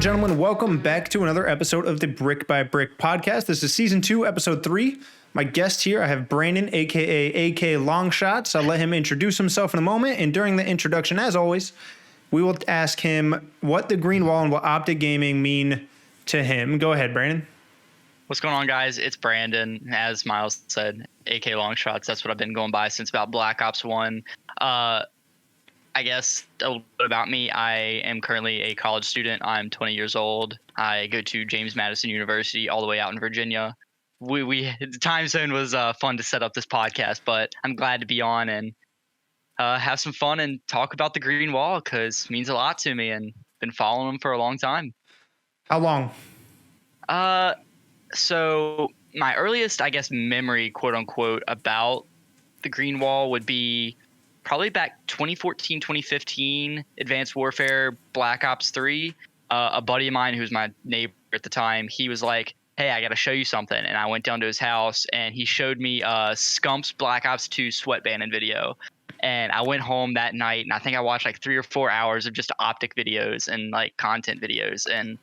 gentlemen, welcome back to another episode of the Brick by Brick podcast. This is season 2, episode 3. My guest here, I have Brandon AKA AKaY Longshotz. I'll let him introduce himself in a moment, and during the introduction, as always, we will ask him what the green wall and what OpTic gaming mean to him. Go ahead, Brandon. What's going on, guys? It's Brandon. As Miles said, AKaY Longshotz. That's what I've been going by since about Black Ops 1. I guess a little bit about me. I am currently a college student. I'm 20 years old. I go to James Madison University all the way out in Virginia. The time zone was fun to set up this podcast, but I'm glad to be on and have some fun and talk about the green wall because it means a lot to me and been following them for a long time. How long? So my earliest, I guess, memory, quote unquote, about the green wall would be probably back 2014, 2015, Advanced Warfare, Black Ops 3. A buddy of mine who was my neighbor at the time, he was like, hey, I got to show you something. And I went down to his house and he showed me Scump's Black Ops 2 sweatbanding video. And I went home that night and I think I watched like 3 or 4 hours of just OpTic videos and like content videos, and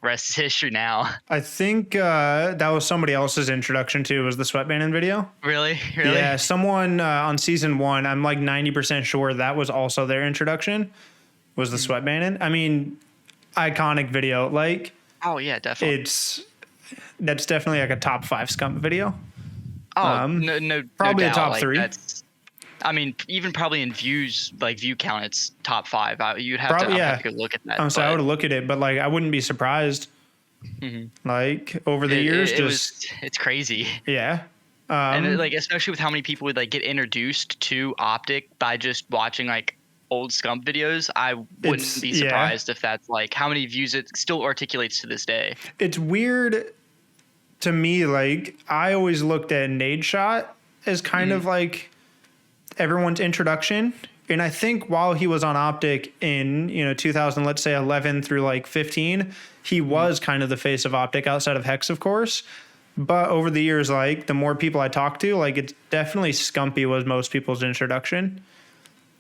rest is history now. I think that was somebody else's introduction to was the sweatbanding video. Really? Yeah, someone on season 1, I'm like 90% sure that was also their introduction, was the sweatbanding. I mean, iconic video. Like, oh yeah, definitely. That's definitely like a top 5 Scump video. Oh, no, probably no a doubt. top Like, 3. I mean, even probably in views, like view count, it's top 5. You'd have to go look at that. So I would look at it, but like I wouldn't be surprised. Mm-hmm. Like over the years, it's crazy. Yeah. And like especially with how many people would like get introduced to OpTic by just watching like old Scump videos, I wouldn't be surprised if that's like how many views it still articulates to this day. It's weird to me. Like I always looked at Nadeshot as kind of like everyone's introduction. And I think while he was on OpTic in, 2000, let's say 11 through like 15, he was kind of the face of OpTic outside of Hex, of course. But over the years, like the more people I talked to, like it's definitely Scumpy was most people's introduction.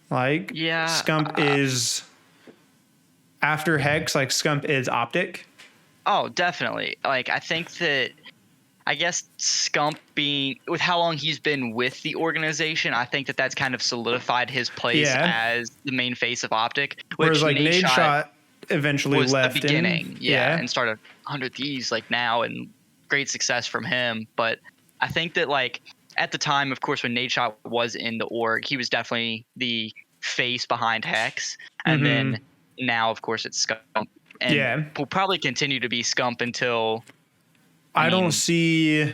Like Scump is after Hex, like Scump is OpTic. Oh, definitely. Like I think that I guess Scump being with how long he's been with the organization, I think that that's kind of solidified his place as the main face of OpTic. Whereas like Nadeshot eventually was left the beginning, and started 100 Thieves like now, and great success from him. But I think that like at the time, of course, when Nadeshot was in the org, he was definitely the face behind Hex, and then now, of course, it's Scump, and will probably continue to be Scump until. I don't see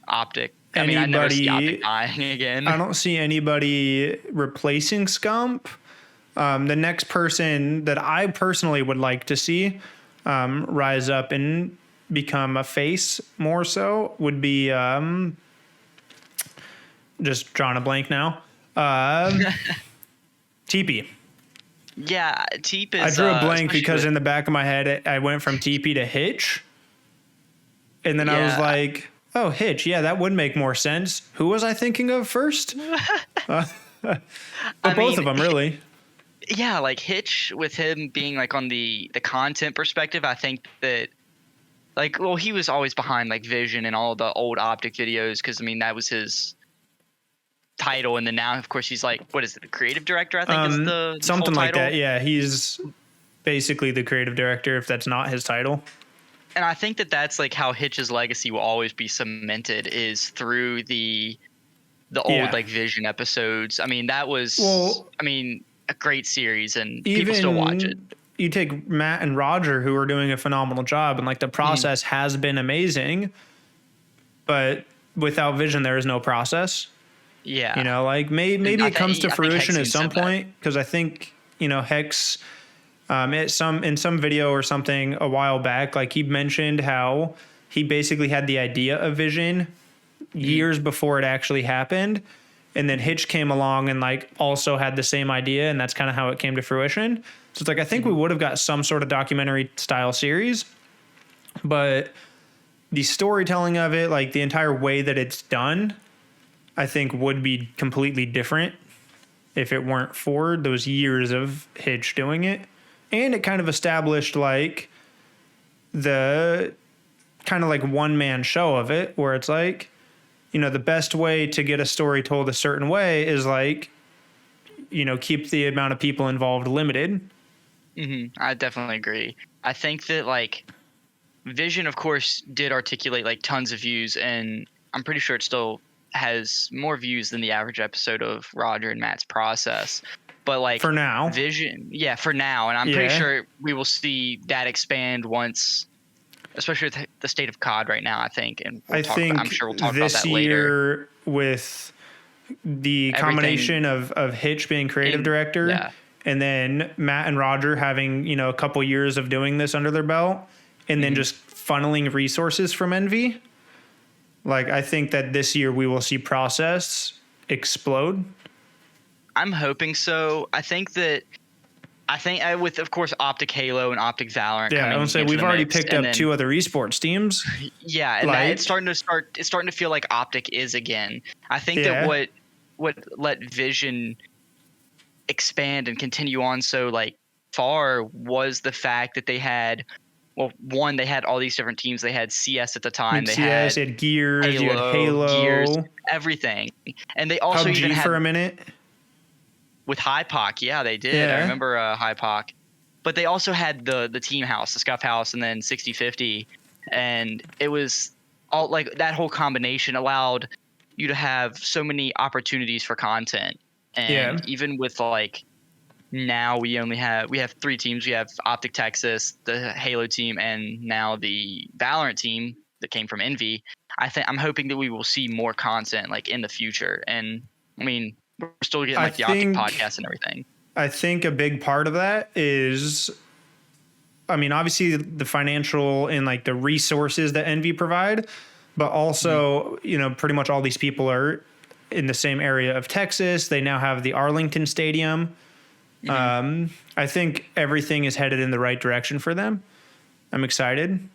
OpTic. I never see OpTic dying again. I don't see anybody replacing Scump. The next person that I personally would like to see rise up and become a face more so would be just drawing a blank now. TP. Yeah, TP is. I drew a blank because in the back of my head I went from TP to Hitch. And then I was like, oh, Hitch. Yeah, that would make more sense. Who was I thinking of first? Both of them, really. Yeah, like Hitch with him being like on the content perspective, I think that like, well, he was always behind like Vision and all the old OpTic videos because, I mean, that was his title. And then now, of course, he's like, what is it? The creative director, I think is the something full like title. that. Yeah, he's basically the creative director if that's not his title. And I think that that's like how Hitch's legacy will always be cemented is through the old like Vision episodes. I mean, that was a great series and people still watch it. You take Matt and Roger who are doing a phenomenal job and like the process has been amazing, but without Vision there is no process. Yeah. Like maybe it comes to fruition at some point because I think, Hex in some video or something a while back, like he mentioned how he basically had the idea of Vision years before it actually happened. And then Hitch came along and like also had the same idea. And that's kind of how it came to fruition. So it's like, I think we would have got some sort of documentary style series, but the storytelling of it, like the entire way that it's done, I think would be completely different if it weren't for those years of Hitch doing it. And it kind of established like the kind of like one man show of it, where it's like, you know, the best way to get a story told a certain way is like, you know, keep the amount of people involved limited. I definitely agree. I think that like Vision, of course, did articulate like tons of views, and I'm pretty sure it still has more views than the average episode of Roger and Matt's Process. But like For now. Vision, yeah, for now, and I'm pretty sure we will see that expand once, especially with the state of COD right now. I think, and I'm sure we'll talk about that later. This year with the combination of Hitch being creative director, and then Matt and Roger having, you know, a couple years of doing this under their belt, and then just funneling resources from Envy. Like, I think that this year we will see Process explode. I'm hoping so. I think with, of course, OpTic Halo and OpTic Valorant. Yeah, I would say we've already picked up 2 other esports teams. Yeah, and like, it's starting to feel like OpTic is again. I think that what let Vision expand and continue on so like far was the fact that they had, well, one, they had all these different teams. They had CS at the time. They had Gears, Halo, Gears, everything, and they also PUBG even had for a minute. With HiPoc, yeah, they did. I remember HiPoc. But they also had the team house, the Scuff House, and then 60/50. And it was all like that whole combination allowed you to have so many opportunities for content. And even with like now we have 3 teams. We have OpTic Texas, the Halo team, and now the Valorant team that came from Envy. I'm hoping that we will see more content like in the future. And I mean, we're still getting like the OpTic podcast and everything. I think a big part of that is, I mean, obviously the financial and like the resources that Envy provide, but also, you know, pretty much all these people are in the same area of Texas. They now have the Arlington Stadium. I think everything is headed in the right direction for them. I'm excited.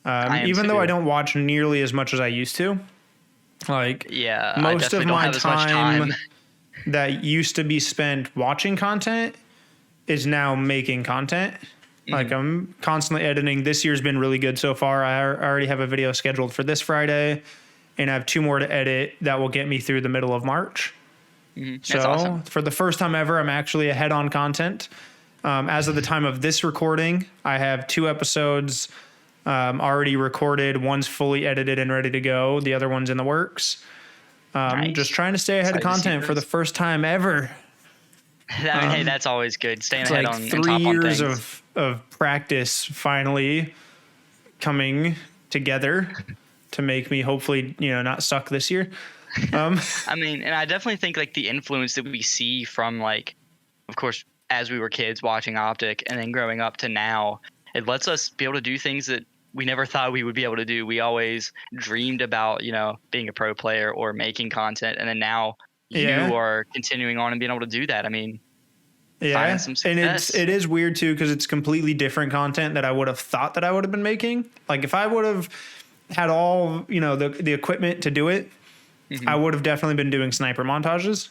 Even though I don't watch nearly as much as I used to. Like, most of my time that used to be spent watching content is now making content. Like, I'm constantly editing. This year's been really good so far. I already have a video scheduled for this Friday, and I have 2 more to edit that will get me through the middle of March. So awesome. For the first time ever, I'm actually ahead on content. As of the time of this recording, I have 2 episodes already recorded. One's fully edited and ready to go. The other one's in the works. Just trying to stay ahead of content for the first time ever. Hey, that's always good. Staying ahead like on 3 years of practice finally coming together to make me hopefully, you know, not suck this year. I mean, and I definitely think like the influence that we see from like, of course, as we were kids watching OpTic and then growing up to now, it lets us be able to do things that we never thought we would be able to do. We always dreamed about, you know, being a pro player or making content. And then now you are continuing on and being able to do that. I mean, finding some success. And it is weird too, because it's completely different content that I would have thought that I would have been making. Like if I would have had all, you know, the equipment to do it, I would have definitely been doing sniper montages.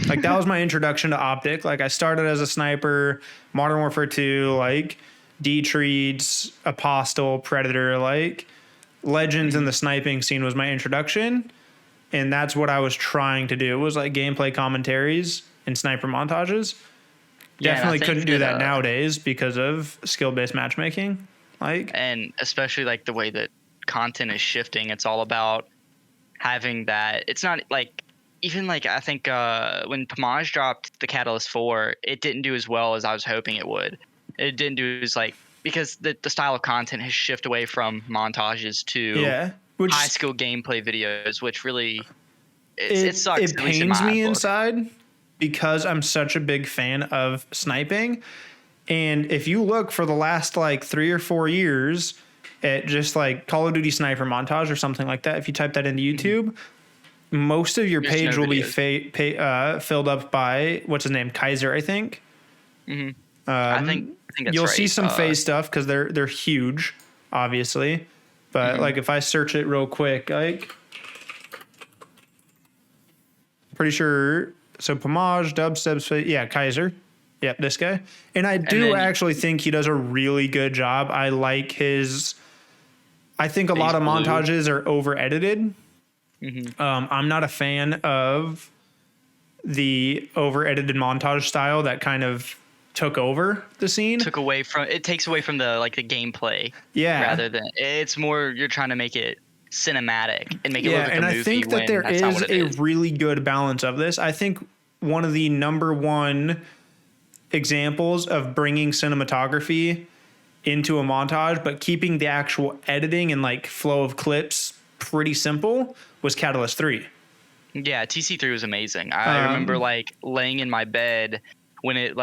Like that was my introduction to OpTic. Like I started as a sniper, Modern Warfare 2, like D-Treats, Apostle, Predator, like Legends in the sniping scene was my introduction. And that's what I was trying to do, was like gameplay commentaries and sniper montages. Definitely couldn't do that nowadays because of skill-based matchmaking. Like, and especially like the way that content is shifting, it's all about having that. It's not like, even like I think when Pomage dropped the Catalyst 4, it didn't do as well as I was hoping it would. It didn't do as like, because the style of content has shifted away from montages to high skill gameplay videos, which really it sucks. It pains me inside because I'm such a big fan of sniping. And if you look for the last like 3 or 4 years at just like Call of Duty sniper montage or something like that, if you type that into YouTube, most of your page will be filled up by what's his name, Kaiser, I think. I think that's you'll right. see some phase stuff because they're huge, obviously. But like if I search it real quick, like pretty sure. So Pomage, Dubstep, Kaiser. Yep, this guy. And I do actually think he does a really good job. I like his. I think a lot of montages are over edited. Mm-hmm. I'm not a fan of the over edited montage style that kind of took over the scene. It takes away from the the gameplay. Yeah. Rather than it's more you're trying to make it cinematic and make it look like a movie. And I think that there is a really good balance of this. I think one of the number one examples of bringing cinematography into a montage, but keeping the actual editing and flow of clips pretty simple was Catalyst 3. Yeah, TC3 was amazing. I remember laying in my bed when it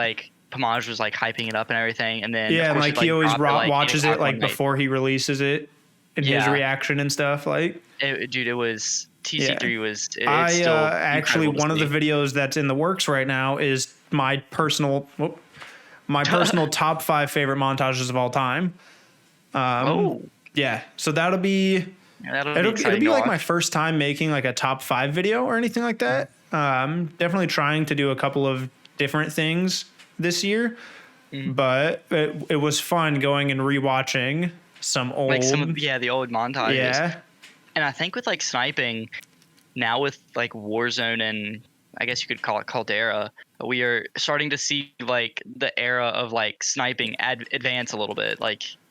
Pomage was hyping it up and everything, and then he always watches it before he releases it and his reaction and stuff. It was TC3 was. I actually one of the videos that's in the works right now is my personal top 5 favorite montages of all time. Yeah, so that'll be. It'll be my first time making a top 5 video or anything like that. Definitely trying to do a couple of different things this year, but it was fun going and rewatching some old, the old montages. Yeah, and I think with sniping now with Warzone and I guess you could call it Caldera, we are starting to see the era of sniping advance a little bit.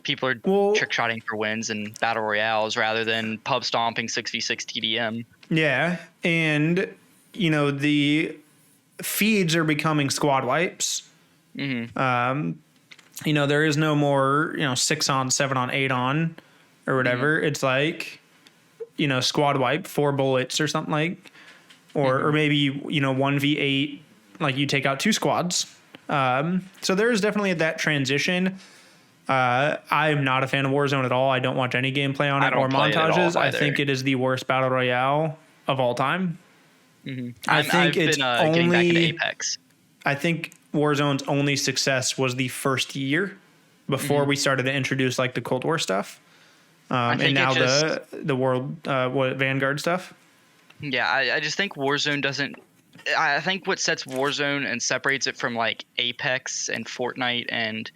People are trick shotting for wins and battle royales rather than pub stomping 6v6 TDM. Yeah, and the feeds are becoming squad wipes. Mm-hmm. There is no more 6 on, 7 on, 8 on, or whatever. Mm-hmm. It's squad wipe, 4 bullets or something or maybe 1v8. You take out 2 squads. So there is definitely that transition. I'm not a fan of Warzone at all. I don't watch any gameplay on it or montages. I think it is the worst battle royale of all time. Mm-hmm. I think it's getting back into Apex. I think Warzone's only success was the first year before we started to introduce the Cold War stuff, and now the world Vanguard stuff. Yeah, I just think Warzone doesn't. I think what sets Warzone and separates it from Apex and Fortnite and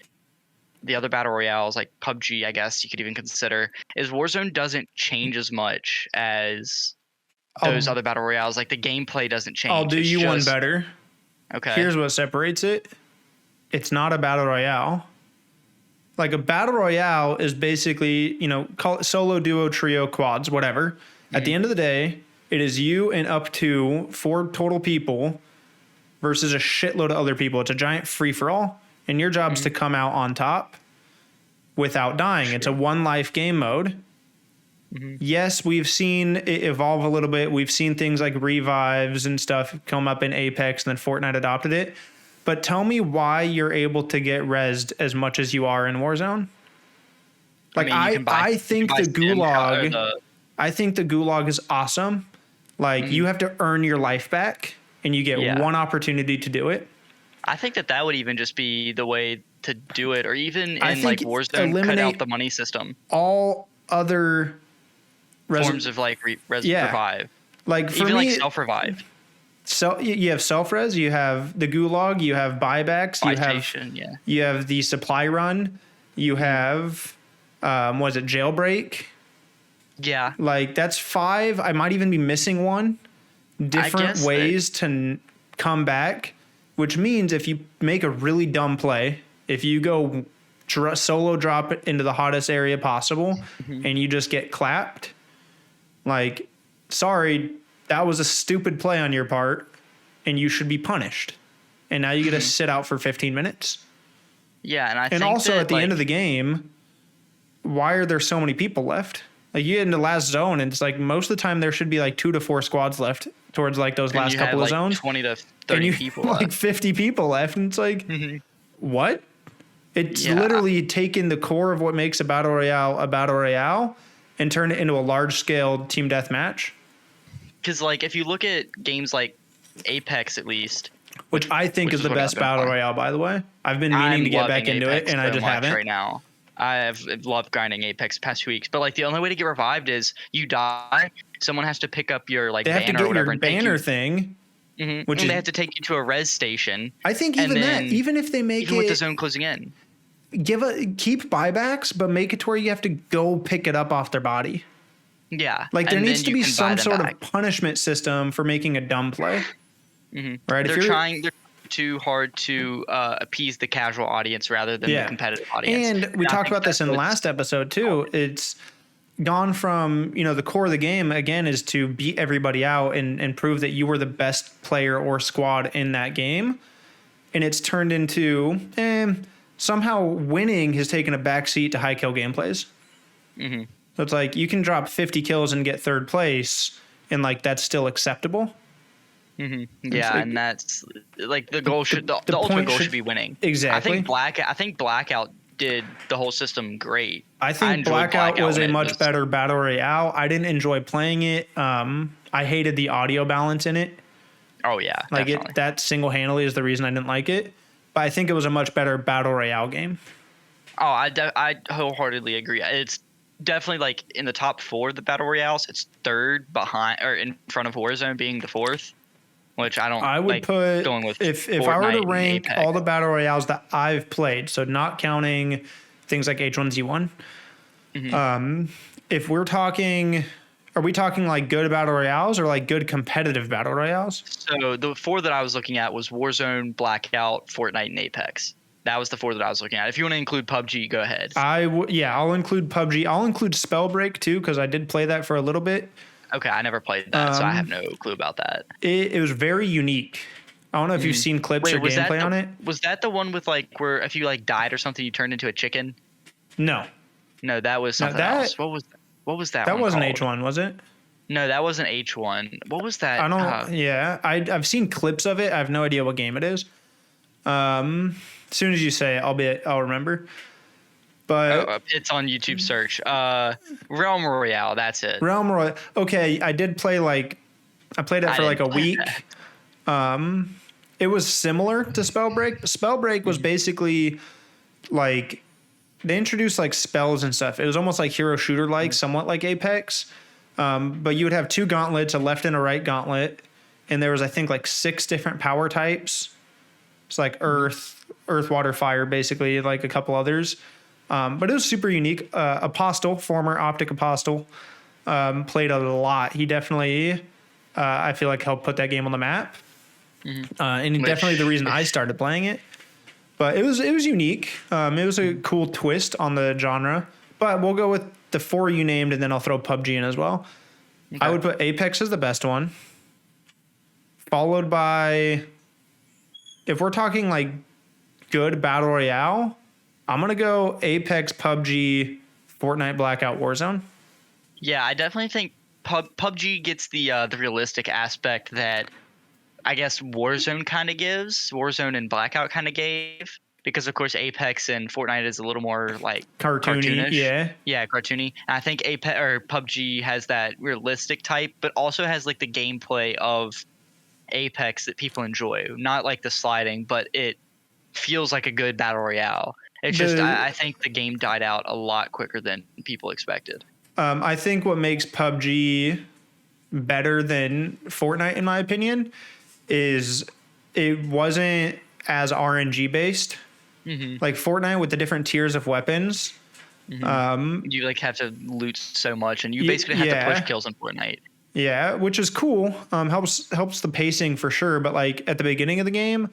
the other battle royales like PUBG, I guess you could even consider, is Warzone doesn't change as much as those other battle royales. The gameplay doesn't change. I'll do you one better. Okay. Here's what separates it. It's not a battle royale. A battle royale is basically, call it solo, duo, trio, quads, whatever. Mm-hmm. At the end of the day, it is you and up to 4 total people versus a shitload of other people. It's a giant free-for-all. And your job is to come out on top without dying. Sure. It's a one life game mode. Mm-hmm. Yes, we've seen it evolve a little bit. We've seen things like revives and stuff come up in Apex, and then Fortnite adopted it. But tell me why you're able to get rezzed as much as you are in Warzone. I think the Gulag. I think the Gulag is awesome. You have to earn your life back, and you get one opportunity to do it. I think that would even just be the way to do it, or even in Warzone, cut out the money system. All other forms of revive, for even me, self-revive. So you have self-res, you have the Gulag, you have buybacks, you have the supply run, you have jailbreak? Yeah, that's 5. I might even be missing one. Different ways to come back. Which means if you make a really dumb play, if you go solo drop it into the hottest area possible and you just get clapped, sorry, that was a stupid play on your part and you should be punished. And now you get to sit out for 15 minutes. Yeah, and I think also that, at the end of the game, why are there so many people left? You get in the last zone and it's most of the time there should be 2 to 4 squads left towards those last couple of zones. 20 to 30 people left. 50 people left, and it's what? It's literally taken the core of what makes a battle royale and turn it into a large scale team deathmatch. Because if you look at games like Apex, at least, which I think is the best battle royale, by the way. I've been meaning to get back into it, and I just haven't right now. I've loved grinding Apex the past 2 weeks, but the only way to get revived is you die. Someone has to pick up your banner or whatever. Your banner thing. Mm-hmm. And they have to take you to a res station. I think even that, even if they make even with the zone closing in, keep buybacks, but make it to where you have to go pick it up off their body. Yeah, like there needs to be some sort of punishment system for making a dumb play. Mm-hmm. Right? They're trying too hard to appease the casual audience rather than the competitive audience. And we talked about this in the last episode too. It's gone from, the core of the game again is to beat everybody out and prove that you were the best player or squad in that game. And it's turned into somehow winning has taken a backseat to high kill gameplays. Mm-hmm. So it's like you can drop 50 kills and get third place, and like that's still acceptable. Mm-hmm. Yeah, and that's like the goal the ultimate goal should be winning. Exactly. I think Blackout did the whole system great. I think Blackout was a much better battle royale. I didn't enjoy playing it. I hated the audio balance in it. Oh yeah, like definitely. That single-handedly is the reason I didn't like it. But I think it was a much better battle royale game. Oh, I wholeheartedly agree. It's definitely like in the top 4 of the battle royales. It's third behind or in front of Warzone being the 4th, which I would put going with if I were to rank all the battle royales that I've played, so not counting things like H1Z1. Mm-hmm. If we're talking, are we talking like good battle royales or like good competitive battle royales? So the 4 that I was looking at was Warzone, Blackout, Fortnite, and Apex. That was the 4 that I was looking at. If you want to include PUBG, go ahead. I'll include PUBG. I'll include Spellbreak too because I did play that for a little bit. Okay, I never played that, so I have no clue about that. It was very unique. I don't know if you've seen clips or gameplay on it. Was that the one with like where if you like died or something, you turned into a chicken? No, that was something else. What was that? That wasn't called? H1, was it? No, that wasn't H1. What was that? I don't. I've seen clips of it. I have no idea what game it is. As soon as you say it, I'll remember. But it's on YouTube search. Realm Royale, that's it. Realm Royale. Okay, I did play I played it for like a week. It was similar to Spellbreak. Spellbreak was basically like they introduced like spells and stuff. It was almost like hero shooter like, somewhat like Apex. But you would have 2 gauntlets, a left and a right gauntlet, and there was I think like 6 different power types. It's like earth, water, fire, basically, like a couple others. But it was super unique. Apostle, former OpTic Apostle, played a lot. He definitely, I feel like, helped put that game on the map. Mm-hmm. And definitely the reason I started playing it. But it was unique. It was a cool twist on the genre. But we'll go with the 4 you named, and then I'll throw PUBG in as well. Okay. I would put Apex as the best one. Followed by, if we're talking like good battle royale, I'm going to go Apex, PUBG, Fortnite, Blackout, Warzone. Yeah, I definitely think PUBG gets the realistic aspect that I guess Warzone kind of gives. Warzone and Blackout kind of gave. Because, of course, Apex and Fortnite is a little more like cartoonish. Yeah, cartoony. And I think Apex or PUBG has that realistic type, but also has like the gameplay of Apex that people enjoy. Not like the sliding, but it feels like a good battle royale. It's just I think the game died out a lot quicker than people expected. I think what makes PUBG better than Fortnite, in my opinion, is it wasn't as RNG based. Mm-hmm. Like Fortnite with the different tiers of weapons. Mm-hmm. You like have to loot so much, and you basically have to push kills in Fortnite. Yeah, which is cool. Helps the pacing for sure. But like at the beginning of the game,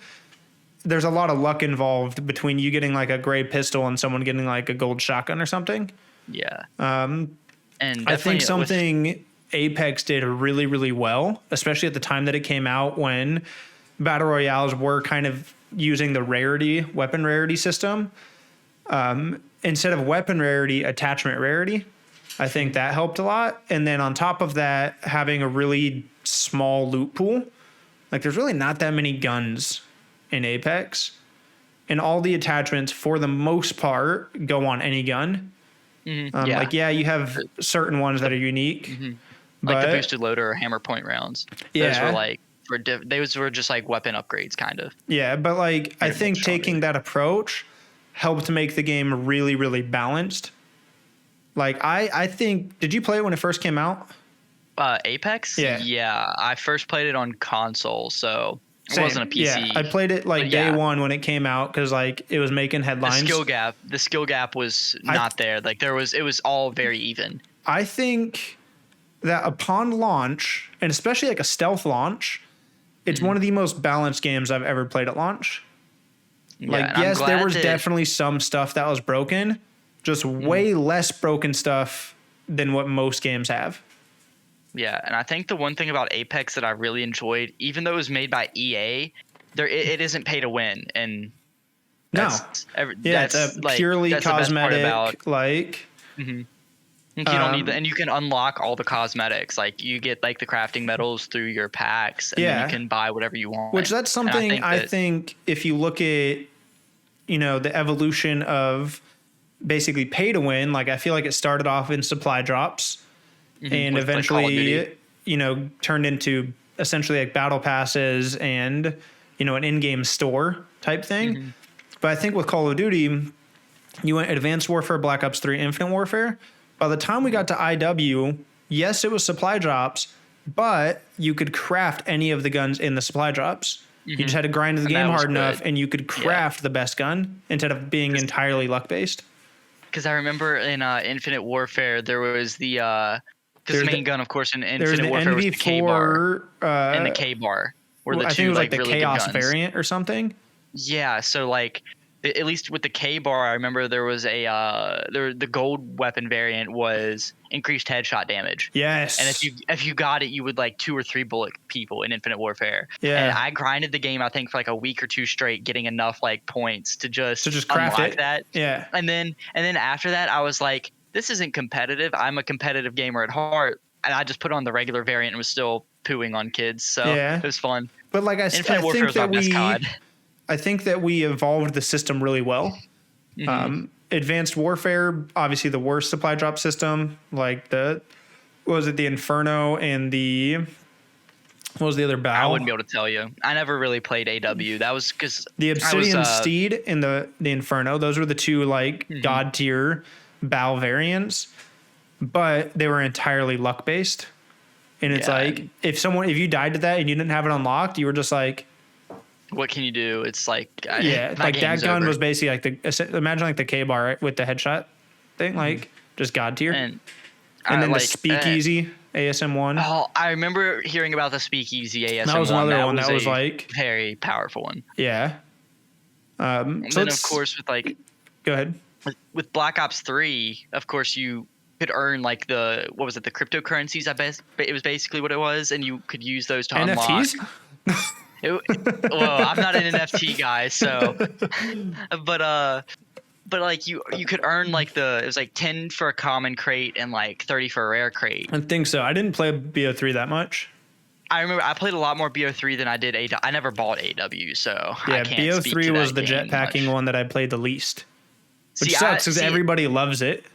there's a lot of luck involved between you getting like a gray pistol and someone getting like a gold shotgun or something. Yeah. And I think something Apex did really, really well, especially at the time that it came out when battle royales were kind of using the weapon rarity system. Instead of weapon rarity, attachment rarity. I think that helped a lot. And then on top of that, having a really small loot pool. Like there's really not that many guns in Apex. And all the attachments, for the most part, go on any gun. Mm-hmm. You have certain ones that are unique. Mm-hmm. Like the boosted loader or hammer point rounds. Yeah. Those were like those were just like weapon upgrades, kind of. Yeah, but like I think taking that approach helped to make the game really, really balanced. Like I think, did you play it when it first came out? Apex? Yeah. Yeah, I first played it on console, so it wasn't a PC. Yeah, I played it like day one when it came out because like it was making headlines. The skill gap was not there. Like it was all very even. I think that upon launch, and especially like a stealth launch, it's one of the most balanced games I've ever played at launch. Like, yes, there was definitely some stuff that was broken, just way less broken stuff than what most games have. Yeah, and I think the one thing about Apex that I really enjoyed, even though it was made by EA, it isn't pay to win, and it's a purely cosmetic, like. Mm-hmm. You don't need and you can unlock all the cosmetics. Like you get like the crafting medals through your packs, and then you can buy whatever you want. Which that's something I think if you look at, the evolution of basically pay to win, like I feel like it started off in supply drops and eventually, turned into essentially like battle passes and, an in-game store type thing. Mm-hmm. But I think with Call of Duty, you went Advanced Warfare, Black Ops 3, Infinite Warfare. By the time we got to IW, yes, it was supply drops, but you could craft any of the guns in the supply drops. Mm-hmm. You just had to grind the game hard enough, and you could craft the best gun instead of being entirely luck-based. Because I remember in Infinite Warfare, there was the main gun, of course, in Infinite Warfare was the K-bar. And the K-bar were the two, I think it was like the really Chaos variant or something. Yeah, so like at least with the K-bar, I remember there was the gold weapon variant was increased headshot damage. Yes. And if you got it, you would like 2 or 3 bullet people in Infinite Warfare. Yeah. And I grinded the game, I think, for like a week or 2 straight, getting enough like points to just craft unlock it. that. Yeah. And then after that, I was like, this isn't competitive. I'm a competitive gamer at heart. And I just put on the regular variant and was still pooing on kids. So it was fun. But like I think that I think that we evolved the system really well. Mm-hmm. Advanced Warfare, obviously the worst supply drop system, like the Inferno and what was the other battle? I wouldn't be able to tell you. I never really played AW. That was because the Obsidian Steed and the Inferno, those were the two like god tier BAL variants, but they were entirely luck based. And it's like if you died to that and you didn't have it unlocked, you were just like, what can you do? It's like like that gun was basically like imagine like the K-bar, right, with the headshot thing, like just god tier, and then the Speakeasy ASM-1. Oh, I remember hearing about the Speakeasy ASM-1. That was another one that was like very powerful one. Yeah. And then of course with like, go ahead. With Black Ops 3, of course you could earn like the cryptocurrencies. I bet it was basically what it was, and you could use those to NFTs? unlock. Well, I'm not an NFT guy, so, but like you could earn like it was like 10 for a common crate and like 30 for a rare crate. I think so. I didn't play BO3 that much. I remember I played a lot more BO3 than I did AW. I never bought AW, so I can't BO3 was the jetpacking one that I played the least, which sucks because everybody loves it.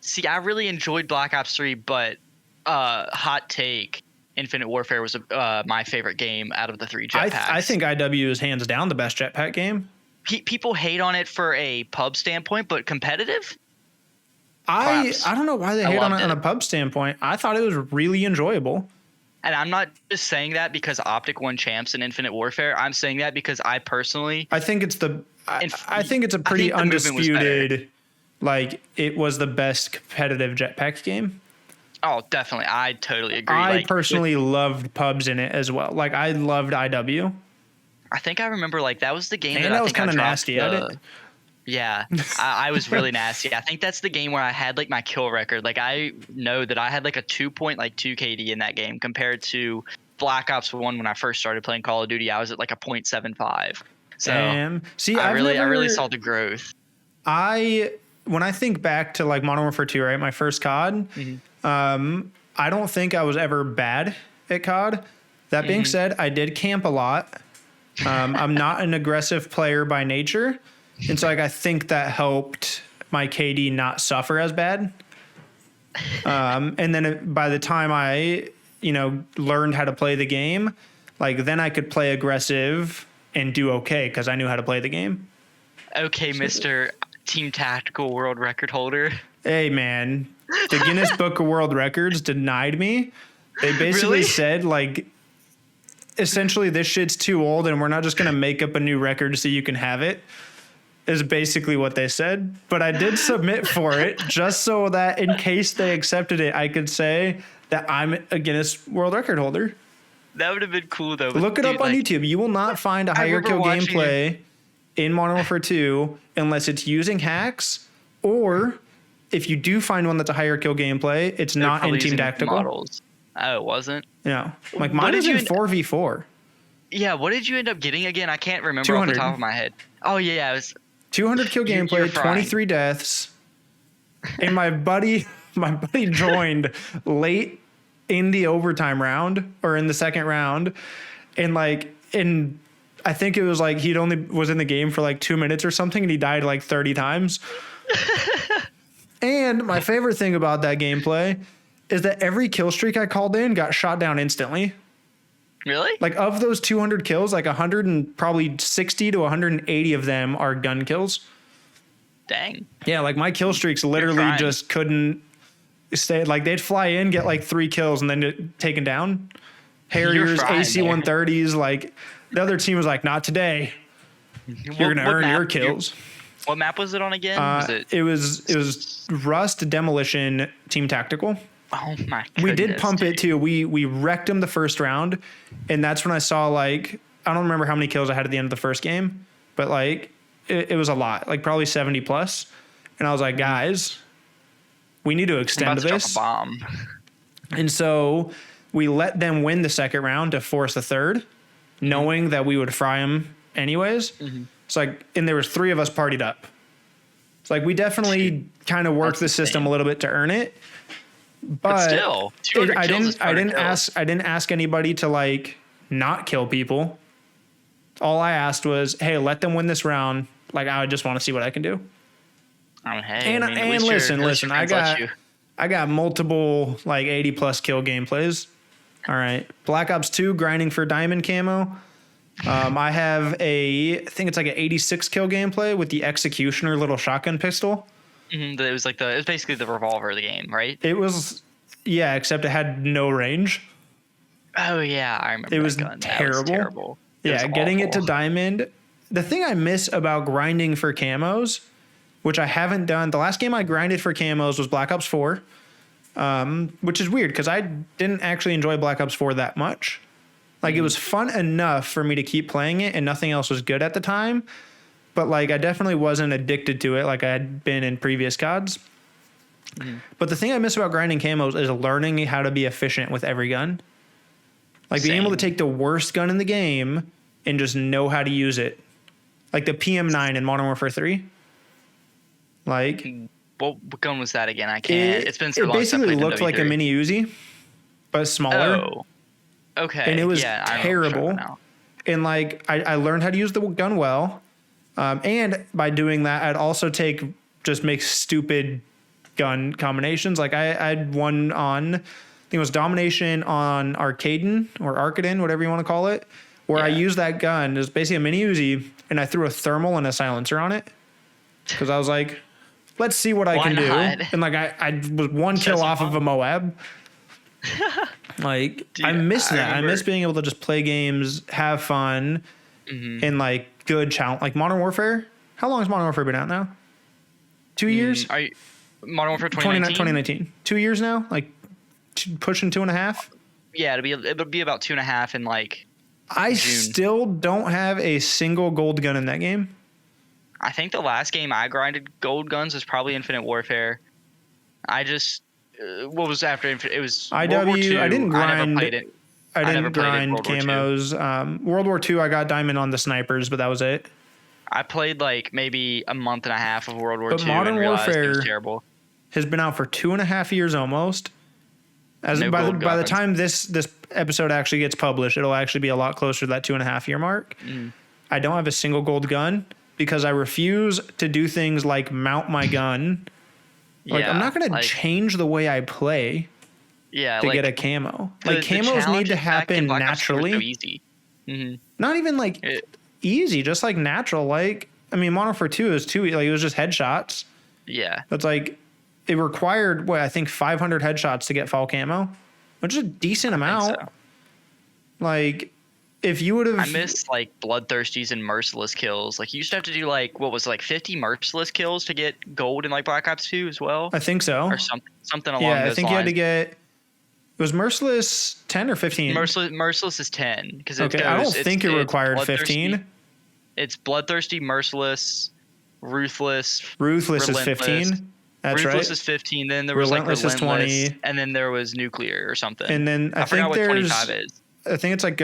See, I really enjoyed Black Ops 3, but hot take. Infinite Warfare was my favorite game out of the 3 jetpacks. I think IW is hands down the best jetpack game. People hate on it for a pub standpoint, but competitive? I don't know why they hate on it on a pub standpoint. I thought it was really enjoyable. And I'm not just saying that because OpTic won champs in Infinite Warfare. I'm saying that because I personally... I think it's a pretty undisputed... Like, it was the best competitive jetpack game. Oh, definitely. I totally agree. I personally loved pubs in it as well. Like, I loved IW. I think I remember, like, that was the game that I was kind of nasty at it. Yeah, I was really nasty. I think that's the game where I had, like, my kill record. Like, I know that I had, like, a 2.2 KD in that game compared to Black Ops 1 when I first started playing Call of Duty. I was at, like, a 0.75. So, see, I really saw the growth. When I think back to, like, Modern Warfare 2, right, my first COD, I don't think I was ever bad at COD. That being said, I did camp a lot. I'm not an aggressive player by nature. And so like I think that helped my KD not suffer as bad. And then by the time I, learned how to play the game, like then I could play aggressive and do okay because I knew how to play the game. Okay, Mr. Team Tactical World Record holder. Hey, man. The Guinness Book of World Records denied me They basically Really? said, like, essentially this shit's too old and we're not just going to make up a new record so you can have it, is basically what they said. But I did submit for it just so that in case they accepted it, I could say that I'm a Guinness World Record holder. That would have been cool, though. But Look it dude, up on like, YouTube. You will not find a higher remember kill watching gameplay in Modern Warfare 2 unless it's using hacks, or if you do find one that's a higher kill gameplay, it's they're not in probably Team using Tactical. models. Oh, it wasn't? Yeah. Like What mine did is you in end- 4v4. Yeah, what did you end up getting again? I can't remember off the 200. top of my head. Oh, yeah, it was 200 kill You're gameplay, frying. 23 deaths. And my buddy joined late in the overtime round or in the second round. And I think it was like he'd only was in the game for like 2 minutes or something and he died like 30 times. And my favorite thing about that gameplay is that every kill streak I called in got shot down instantly. Really? Like of those 200 kills, like 100 and probably 60 to 180 of them are gun kills. Dang. Yeah, like my kill streaks literally fine. just couldn't stay. Like they'd fly in, get like 3 kills, and then get taken down. Harriers, fine AC 130s. Like the other team was like, not today. You're gonna earn your kills. What map was it on again? Was It was Rust, Demolition, Team Tactical. Oh my goodness. We did pump dude. it too. We wrecked them the first round, and that's when I saw like I don't remember how many kills I had at the end of the first game, but like it was a lot, like probably 70 plus. And I was like, guys, we need to I'm extend about to drop this. a bomb. And so we let them win the second round to force the third, knowing that we would fry them anyways. It's like, and there was 3 of us partied up. It's like we definitely kind of worked That's the system insane. a little bit to earn it. But still, 200 I kills is didn't 200 kills. ask anybody to like not kill people. All I asked was, hey, let them win this round. Like I just want to see what I can do. I mean, hey, And I mean, at and least listen, at least your I friends let got you. I got multiple like 80 plus kill gameplays. All right, Black Ops 2 grinding for diamond camo. I have I think it's like an 86 kill gameplay with the Executioner little shotgun pistol. It was like it was basically the revolver of the game, right? It was, yeah, except it had no range. Oh yeah, I remember. It that was gun. That terrible. was terrible. It Yeah, was getting it to awful. diamond. The thing I miss about grinding for camos, which I haven't done, the last game I grinded for camos was Black Ops 4, which is weird because I didn't actually enjoy Black Ops 4 that much. Like it was fun enough for me to keep playing it and nothing else was good at the time. But like I definitely wasn't addicted to it like I had been in previous CODs. But the thing I miss about grinding camos is learning how to be efficient with every gun. Like being able to Same. take the worst gun in the game and just know how to use it. Like the PM9 in Modern Warfare 3. Like What gun was that again? I can't. It's been so it long since I basically played looked like a MW3. mini Uzi, but smaller. Oh. Okay. And it was yeah, I remember terrible. now. And like I learned how to use the gun well. And by doing that, I'd also make stupid gun combinations. Like I had one on, I think it was Domination on Arcadin or Arcadin, whatever you want to call it, where I Yeah. used that gun. It was basically a mini Uzi, and I threw a thermal and a silencer on it because I was like, let's see what I Why can do. not? And like I was one kill Shows off of a Moab. Like Dude, I miss I that. I miss remember- being able to just play games, have fun, and like good challenge. Like Modern Warfare. How long has Modern Warfare been out now? 2 years? Are you, Modern Warfare 2019. 2019? 2019. 2 years now? Like pushing 2.5? Yeah, it'll be about 2.5 in like. I June. still don't have a single gold gun in that game. I think the last game I grinded gold guns was probably Infinite Warfare. I just what was after Infinite? It was World War IW. II. I didn't I never grind. played it. I never didn't played it grind World War II. camos. World War II, I got diamond on the snipers, but that was it. I played like maybe a month and a half of World War But II Modern and realized it was Warfare- terrible. Has been out for 2.5 years almost. As No by the gold by the guns. time this episode actually gets published, it'll actually be a lot closer to that 2.5 year mark. I don't have a single gold gun because I refuse to do things like mount my gun. Like Yeah, I'm not going to like- change the way I play Yeah, to like, get a camo. the- Like the camos need challenges to back in happen Black Ops 4 were so naturally. easy. Mm-hmm. Not even like easy, just like natural. Like I mean, Modern Warfare 2 is too like it was just headshots. Yeah. That's like it required what I think 500 headshots to get fall camo. which is a decent amount. so. Like, if you would have, I miss like bloodthirsties and merciless kills. Like you used to have to do like what was it, like 50 merciless kills to get gold in like Black Ops 2 as well, I think so, or something along yeah, those I think lines. you had to get. Was merciless 10 or 15? Merciless is 10 because okay, I don't think it required 15. It's bloodthirsty, merciless, ruthless. Ruthless is 15. That's Ruthless right. is 15. Then there was Relentless like is relentless, 20. and then there was nuclear or something. And then I forgot think what there's 25 is. I think it's like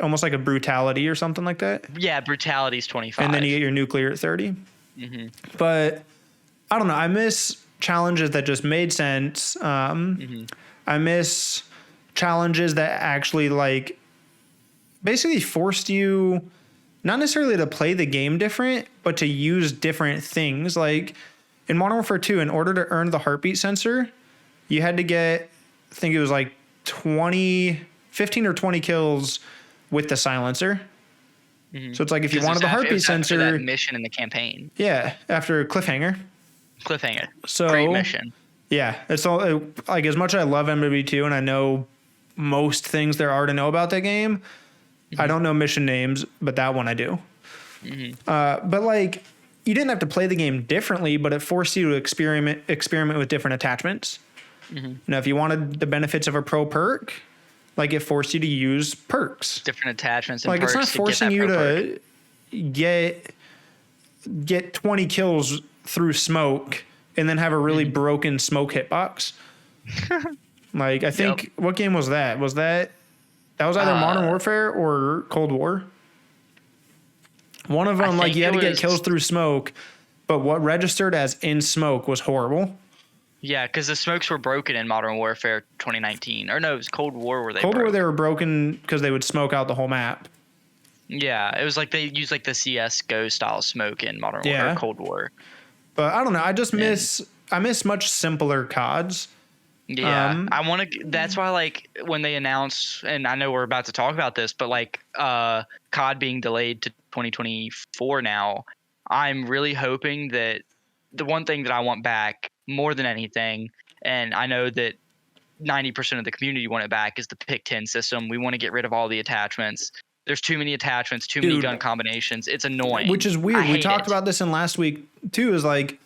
almost like a brutality or something like that. Yeah, brutality is 25. And then you get your nuclear at 30. Mm-hmm. But I don't know. I miss challenges that just made sense. I miss challenges that actually like basically forced you not necessarily to play the game different, but to use different things. Like in Modern Warfare 2, in order to earn the heartbeat sensor, you had to get, I think it was like 15 or 20 kills with the silencer. Mm-hmm. So it's like if you wanted the heartbeat sensor, after that mission in the campaign. Yeah, after Cliffhanger. So great mission. Yeah, it's all like as much as I love MW2 and I know most things there are to know about that game. Mm-hmm. I don't know mission names, but that one I do. Mm-hmm. But like you didn't have to play the game differently, but it forced you to experiment with different attachments. Mm-hmm. You know, if you wanted the benefits of a pro perk, like it forced you to use perks, different attachments. And like perks it's not forcing you to get 20 kills through smoke and then have a really broken smoke hitbox. Like I think what game was that? That was either Modern Warfare or Cold War. One of them, like you had to get kills through smoke, but what registered as in smoke was horrible. Yeah, because the smokes were broken in Modern Warfare 2019. Or no, it was Cold War where they Cold War they were broken because they would smoke out the whole map. Yeah, it was like they used like the CS:GO style smoke in Modern Warfare Cold War. But I don't know. I just miss much simpler CODs. Yeah, I want to. That's why, like, when they announced, and I know we're about to talk about this, but like, COD being delayed to 2024 now, I'm really hoping that the one thing that I want back more than anything, and I know that 90% of the community want it back, is the pick 10 system. We want to get rid of all the attachments. There's too many attachments, too many gun combinations. It's annoying. Which is weird. We talked about this in last week too. Is like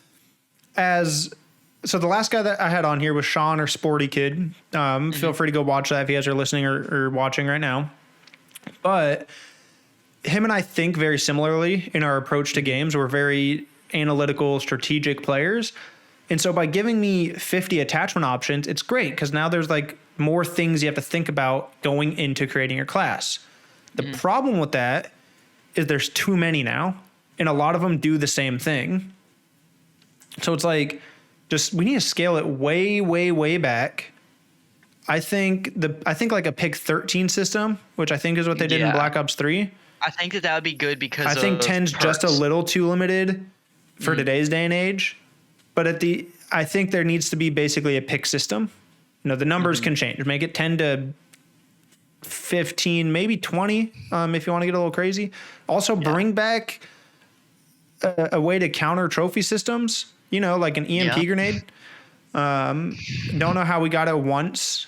so the last guy that I had on here was Sean or Sporty Kid. Feel free to go watch that if you guys are listening or watching right now. But him and I think very similarly in our approach to games. We're very analytical, strategic players. And so by giving me 50 attachment options, it's great because now there's like more things you have to think about going into creating your class. The problem with that is there's too many now, and a lot of them do the same thing. So it's like, we need to scale it way, way, way back. I think like a pick 13 system, which I think is what they did in Black Ops 3. I think that would be good because I think 10's just a little too limited for today's day and age. But I think there needs to be basically a pick system. You know, the numbers can change. Make it 10 to 15, maybe 20, if you want to get a little crazy. Also bring back a way to counter trophy systems, you know, like an EMP grenade. Don't know how we got it once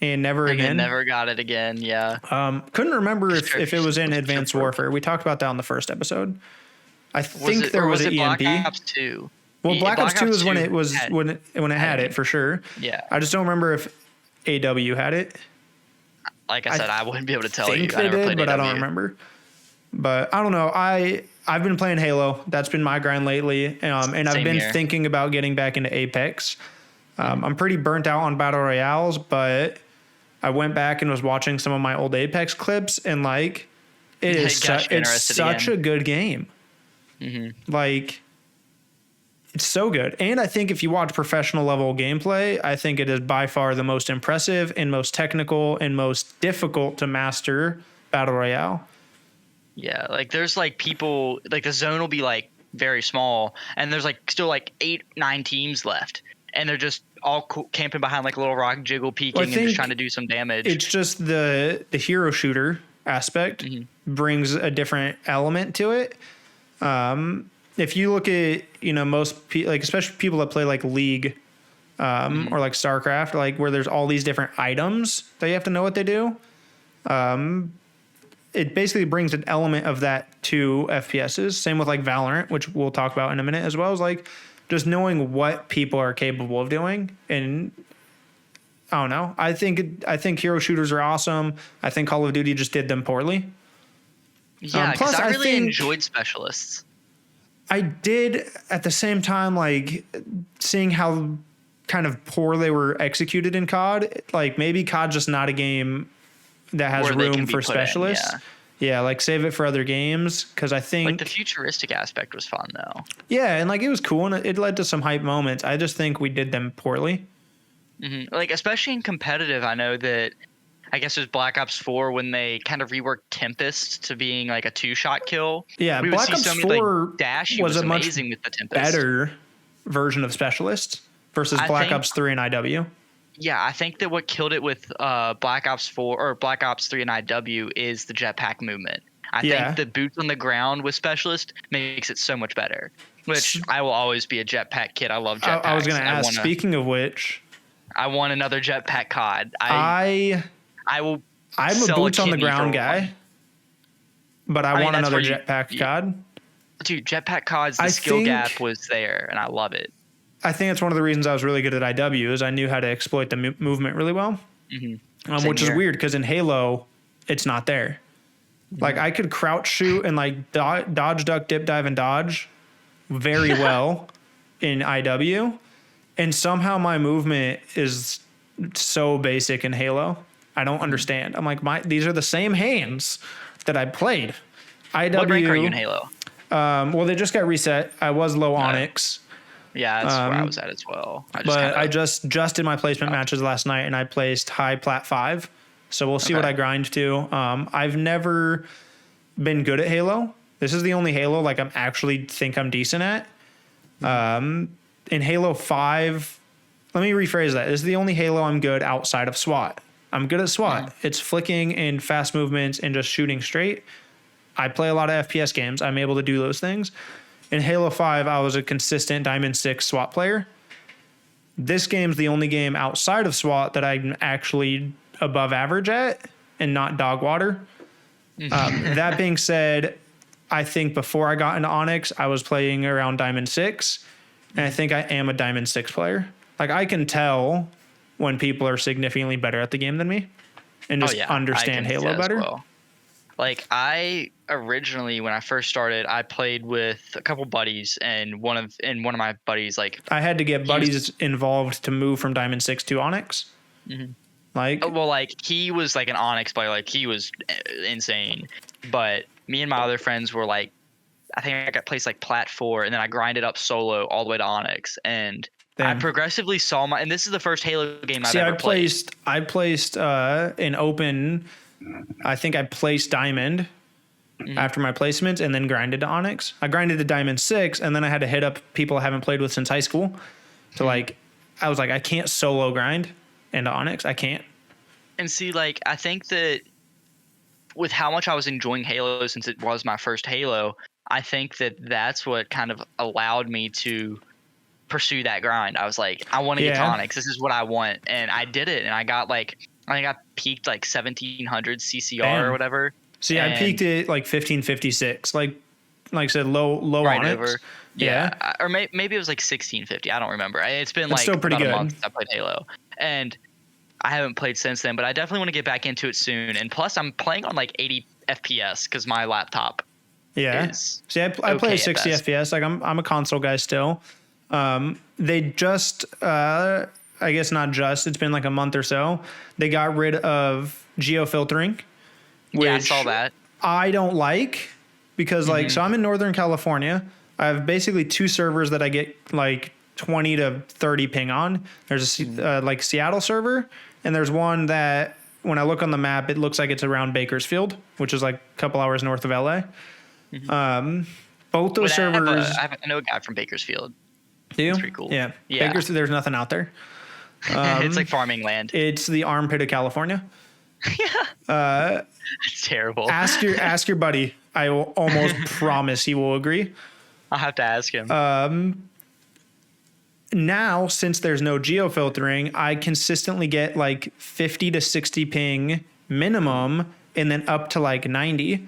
and never again. Never got it again. Yeah. Couldn't remember if it was in Advanced Warfare. We talked about that on the first episode. I think there was an EMP. Black Ops 2. Well, Black Ops 2 is when it had it for sure. Yeah. I just don't remember if AW had it. Like I said, I wouldn't be able to tell you. I think they did, but I don't remember. But I don't know. I've been playing Halo. That's been my grind lately. And I've been thinking about getting back into Apex. I'm pretty burnt out on Battle Royales, but I went back and was watching some of my old Apex clips, and like it's such a good game. Mm-hmm. Like, it's so good. And I think if you watch professional level gameplay, I think it is by far the most impressive and most technical and most difficult to master Battle Royale. Yeah, like there's like people, like the zone will be like very small, and there's like still like 8-9 teams left, and they're just all camping behind like a little rock jiggle, peeking and just trying to do some damage. It's just the hero shooter aspect brings a different element to it. If you look at, you know, most people, like especially people that play like League, or like StarCraft, like where there's all these different items that you have to know what they do. It basically brings an element of that to FPSs. Same with like Valorant, which we'll talk about in a minute, as well as like just knowing what people are capable of doing. And I don't know. I think hero shooters are awesome. I think Call of Duty just did them poorly. Yeah, because I really enjoyed specialists. I did at the same time, like seeing how kind of poor they were executed in COD. Like maybe COD's just not a game that has room for specialists. Yeah, like save it for other games, because I think like the futuristic aspect was fun though. Yeah, and like it was cool and it led to some hype moments. I just think we did them poorly. Mm-hmm. Like especially in competitive, I know that I guess it was Black Ops 4 when they kind of reworked Tempest to being like a 2-shot kill. Yeah, Black Ops 4 like, Dash was a much amazing with the Tempest. Better version of specialists versus Black Ops 3 and IW. Yeah, I think that what killed it with Black Ops 4 or Black Ops 3 and IW is the jetpack movement. I think the boots on the ground with specialist makes it so much better. Which I will always be a jetpack kid. I love jetpacks. I was going to ask. Speaking of which, I want another jetpack COD. I'm a boots on the ground guy, but I want another jetpack COD. Dude, jetpack CODs, the skill gap was there, and I love it. I think it's one of the reasons I was really good at IW is I knew how to exploit the movement really well, which is weird because in Halo, it's not there. Like I could crouch shoot and like dodge, duck, dip, dive, and dodge very well in IW, and somehow my movement is so basic in Halo. I don't understand. I'm like, these are the same hands that I played. IW. What rank are you in Halo? Well, they just got reset. I was low Onyx. Yeah, that's where I was at as well. I just did my placement matches last night, and I placed high plat 5. So we'll see what I grind to. I've never been good at Halo. This is the only Halo like I'm actually think I'm decent at. In Halo 5, let me rephrase that. This is the only Halo I'm good outside of SWAT. I'm good at SWAT. It's flicking and fast movements and just shooting straight. I play a lot of FPS games. I'm able to do those things. In Halo 5, I was a consistent Diamond 6 SWAT player. This game's the only game outside of SWAT that I'm actually above average at and not dog water. That being said, I think before I got into Onyx, I was playing around Diamond 6, and I think I am a Diamond 6 player. Like, I can tell when people are significantly better at the game than me and just understand Halo better. Well. Like I originally, when I first started, I played with a couple buddies, and one of my buddies, like I had to get buddies involved to move from Diamond 6 to Onyx. Like, like he was like an Onyx player, like he was insane. But me and my other friends were like, I think I got placed like plat 4, and then I grinded up solo all the way to Onyx, and I progressively saw and this is the first Halo game I've ever played. I placed in open. I think I placed Diamond after my placements and then grinded to Onyx. I grinded to Diamond 6, and then I had to hit up people I haven't played with since high school. So like, I was like, I can't solo grind into Onyx. I can't. And see, like, I think that with how much I was enjoying Halo since it was my first Halo, I think that that's what kind of allowed me to pursue that grind. I was like, I want to get to Onyx. This is what I want. And I did it. And I got like, I think I peaked like 1700 CCR or whatever. See, I peaked at like 1556. Like I said, low right Onyx. Over. Yeah. Or maybe it was like 1650. I don't remember. It's been like still pretty about good. a month since I played Halo. And I haven't played since then, but I definitely want to get back into it soon. And plus, I'm playing on like 80 FPS because my laptop is See, I play 60 FPS. Like I'm a console guy still. They just... I guess not just, it's been like a month or so. They got rid of geofiltering. Which I saw that. I don't like because like, so I'm in Northern California. I have basically 2 servers that I get like 20 to 30 ping on. There's a like Seattle server, and there's one that when I look on the map, it looks like it's around Bakersfield, which is like a couple hours north of LA. Both those servers. I know a guy from Bakersfield. Do you? It's pretty cool. Yeah. Bakersfield, there's nothing out there. It's like farming land. It's the armpit of California. It's terrible. Ask your buddy. I will almost promise he will agree. I'll have to ask him. now, since there's no geofiltering, I consistently get like 50 to 60 ping minimum and then up to like 90.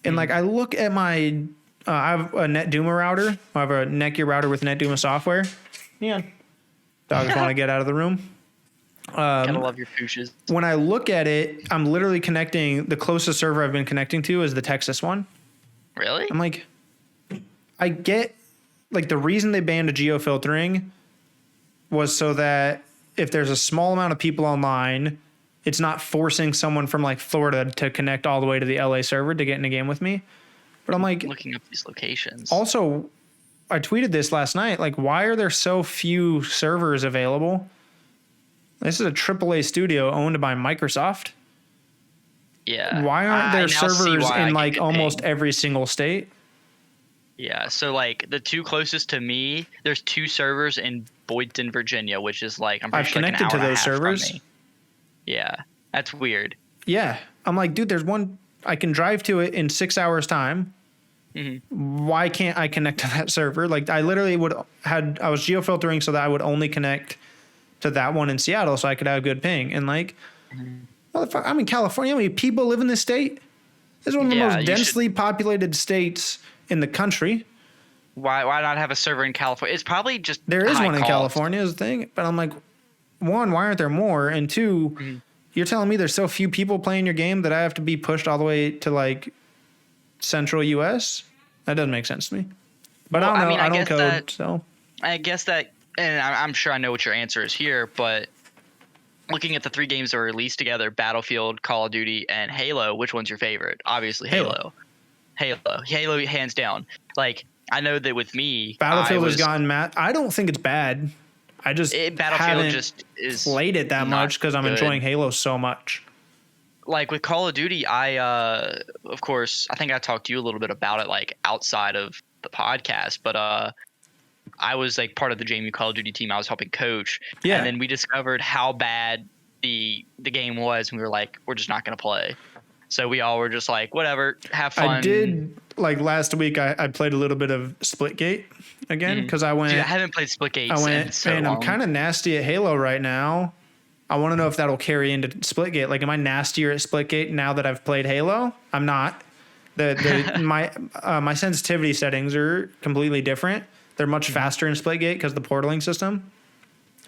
And like I look at my, I have a NetDuma router. I have a Netgear router with NetDuma software. Yeah. Dogs want to get out of the room. Gotta love your pooshes. When I look at it, I'm literally connecting, the closest server I've been connecting to is the Texas one. Really? I'm like, I get, like, the reason they banned a geofiltering was so that if there's a small amount of people online, it's not forcing someone from like Florida to connect all the way to the LA server to get in a game with me. But I'm like, looking up these locations. Also, I tweeted this last night. Like, why are there so few servers available? This is a AAA studio owned by Microsoft. Yeah. Why aren't there servers in like almost every single state? Yeah. So like the two closest to me, there's 2 servers in Boydton, Virginia, which is like I've connected to those servers. Yeah, that's weird. Yeah, I'm like, dude, there's one I can drive to it in 6 hours time. Mm-hmm. Why can't I connect to that server? Like, I literally I was geofiltering so that I would only connect to that one in Seattle so I could have good ping. And like, motherfucker, I'm in California. How many people live in this state? This is one of the most densely populated states in the country. Why not have a server in California? It's probably just there is one in California is the thing. But I'm like, one, why aren't there more? And two, you're telling me there's so few people playing your game that I have to be pushed all the way to like central US? That doesn't make sense to me. But I don't know. I mean, I don't code, so. I guess that, and I'm sure I know what your answer is here, but looking at the 3 games that were released together, Battlefield, Call of Duty, and Halo, which one's your favorite? Obviously Halo, hands down. Like, I know that with me, Battlefield has gotten mad. I don't think it's bad. I just haven't just played it that much because I'm enjoying Halo so much. Like with Call of Duty, of course, I think I talked to you a little bit about it, like outside of the podcast, but I was like part of the JMU Call of Duty team. I was helping coach. Yeah. And then we discovered how bad the game was, and we were like, we're just not going to play. So we all were just like, whatever, have fun. I did, like last week, I played a little bit of Splitgate again because I went. Dude, I haven't played Splitgate since so long. I'm kind of nasty at Halo right now. I want to know if that'll carry into Splitgate. Like, am I nastier at Splitgate now that I've played Halo? I'm not. My sensitivity settings are completely different. They're much faster in Splitgate because of the portaling system.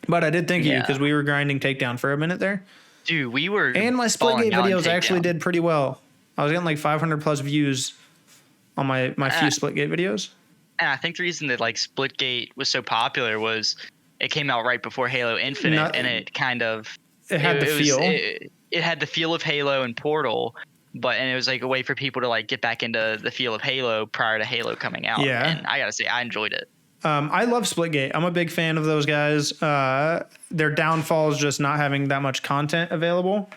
But I did thank you because we were grinding takedown for a minute there. Dude, we were. And my Splitgate videos actually did pretty well. I was getting like 500 plus views on my few Splitgate videos. And I think the reason that like Splitgate was so popular was it came out right before Halo Infinite, and it kind of had the feel. It had the feel of Halo and Portal, and it was like a way for people to like get back into the feel of Halo prior to Halo coming out. Yeah, and I gotta say, I enjoyed it. I love Splitgate. I'm a big fan of those guys. Their downfall is just not having that much content available.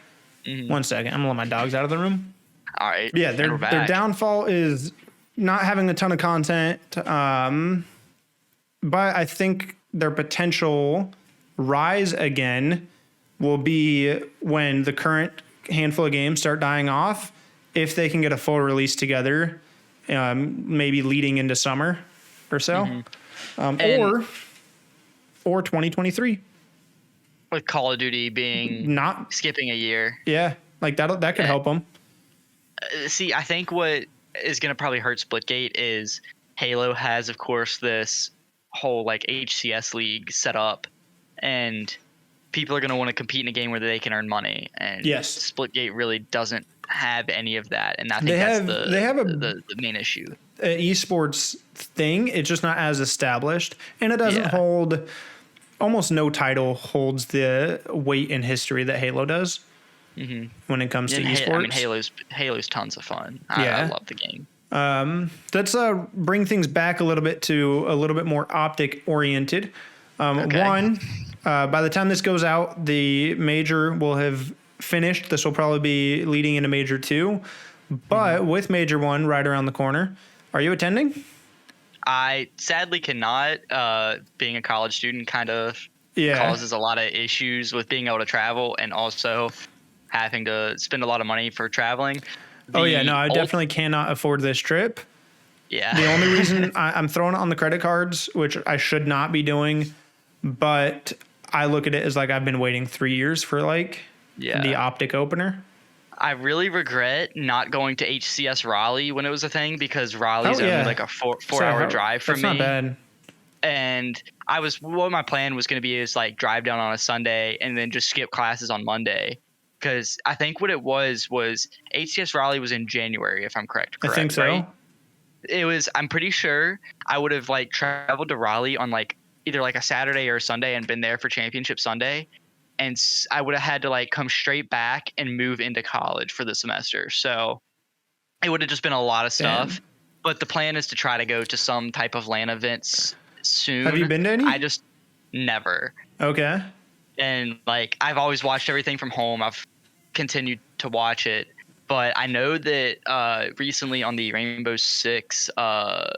Mm-hmm. One second, I'm gonna let my dogs out of the room. All right. Yeah, their downfall is not having a ton of content. But I think their potential rise again will be when the current handful of games start dying off, if they can get a full release together, maybe leading into summer or so, or 2023. With Call of Duty being not skipping a year. Yeah, like that could help them. See, I think what is going to probably hurt Splitgate is Halo has, of course, this whole like HCS league set up, and people are going to want to compete in a game where they can earn money. And Splitgate really doesn't have any of that, and I think they have the main issue. An esports thing, it's just not as established, and it doesn't hold. Almost no title holds the weight in history that Halo does. Mm-hmm. When it comes to esports. I mean, Halo's tons of fun. I love the game. Let's bring things back a little bit to a little bit more OpTic oriented. One, by the time this goes out, the major will have finished. This will probably be leading into major 2, but with major 1 right around the corner. Are you attending? I sadly cannot. Being a college student kind of causes a lot of issues with being able to travel, and also having to spend a lot of money for traveling. I definitely cannot afford this trip. Yeah. The only reason I'm throwing it on the credit cards, which I should not be doing, but I look at it as like I've been waiting 3 years for like the OpTic opener. I really regret not going to HCS Raleigh when it was a thing, because Raleigh's only like a four-hour drive from me. That's not bad. And what my plan was going to be is like drive down on a Sunday and then just skip classes on Monday. Because I think what it was HCS Raleigh was in January, if I'm correct. I think so. Right? It was, I'm pretty sure I would have like traveled to Raleigh on like either like a Saturday or a Sunday and been there for Championship Sunday. And I would have had to like come straight back and move into college for the semester. So it would have just been a lot of stuff. Damn. But the plan is to try to go to some type of LAN events soon. Have you been to any? I just never. Okay. And like I've always watched everything from home. I've continued to watch it. But I know that recently on the Rainbow Six live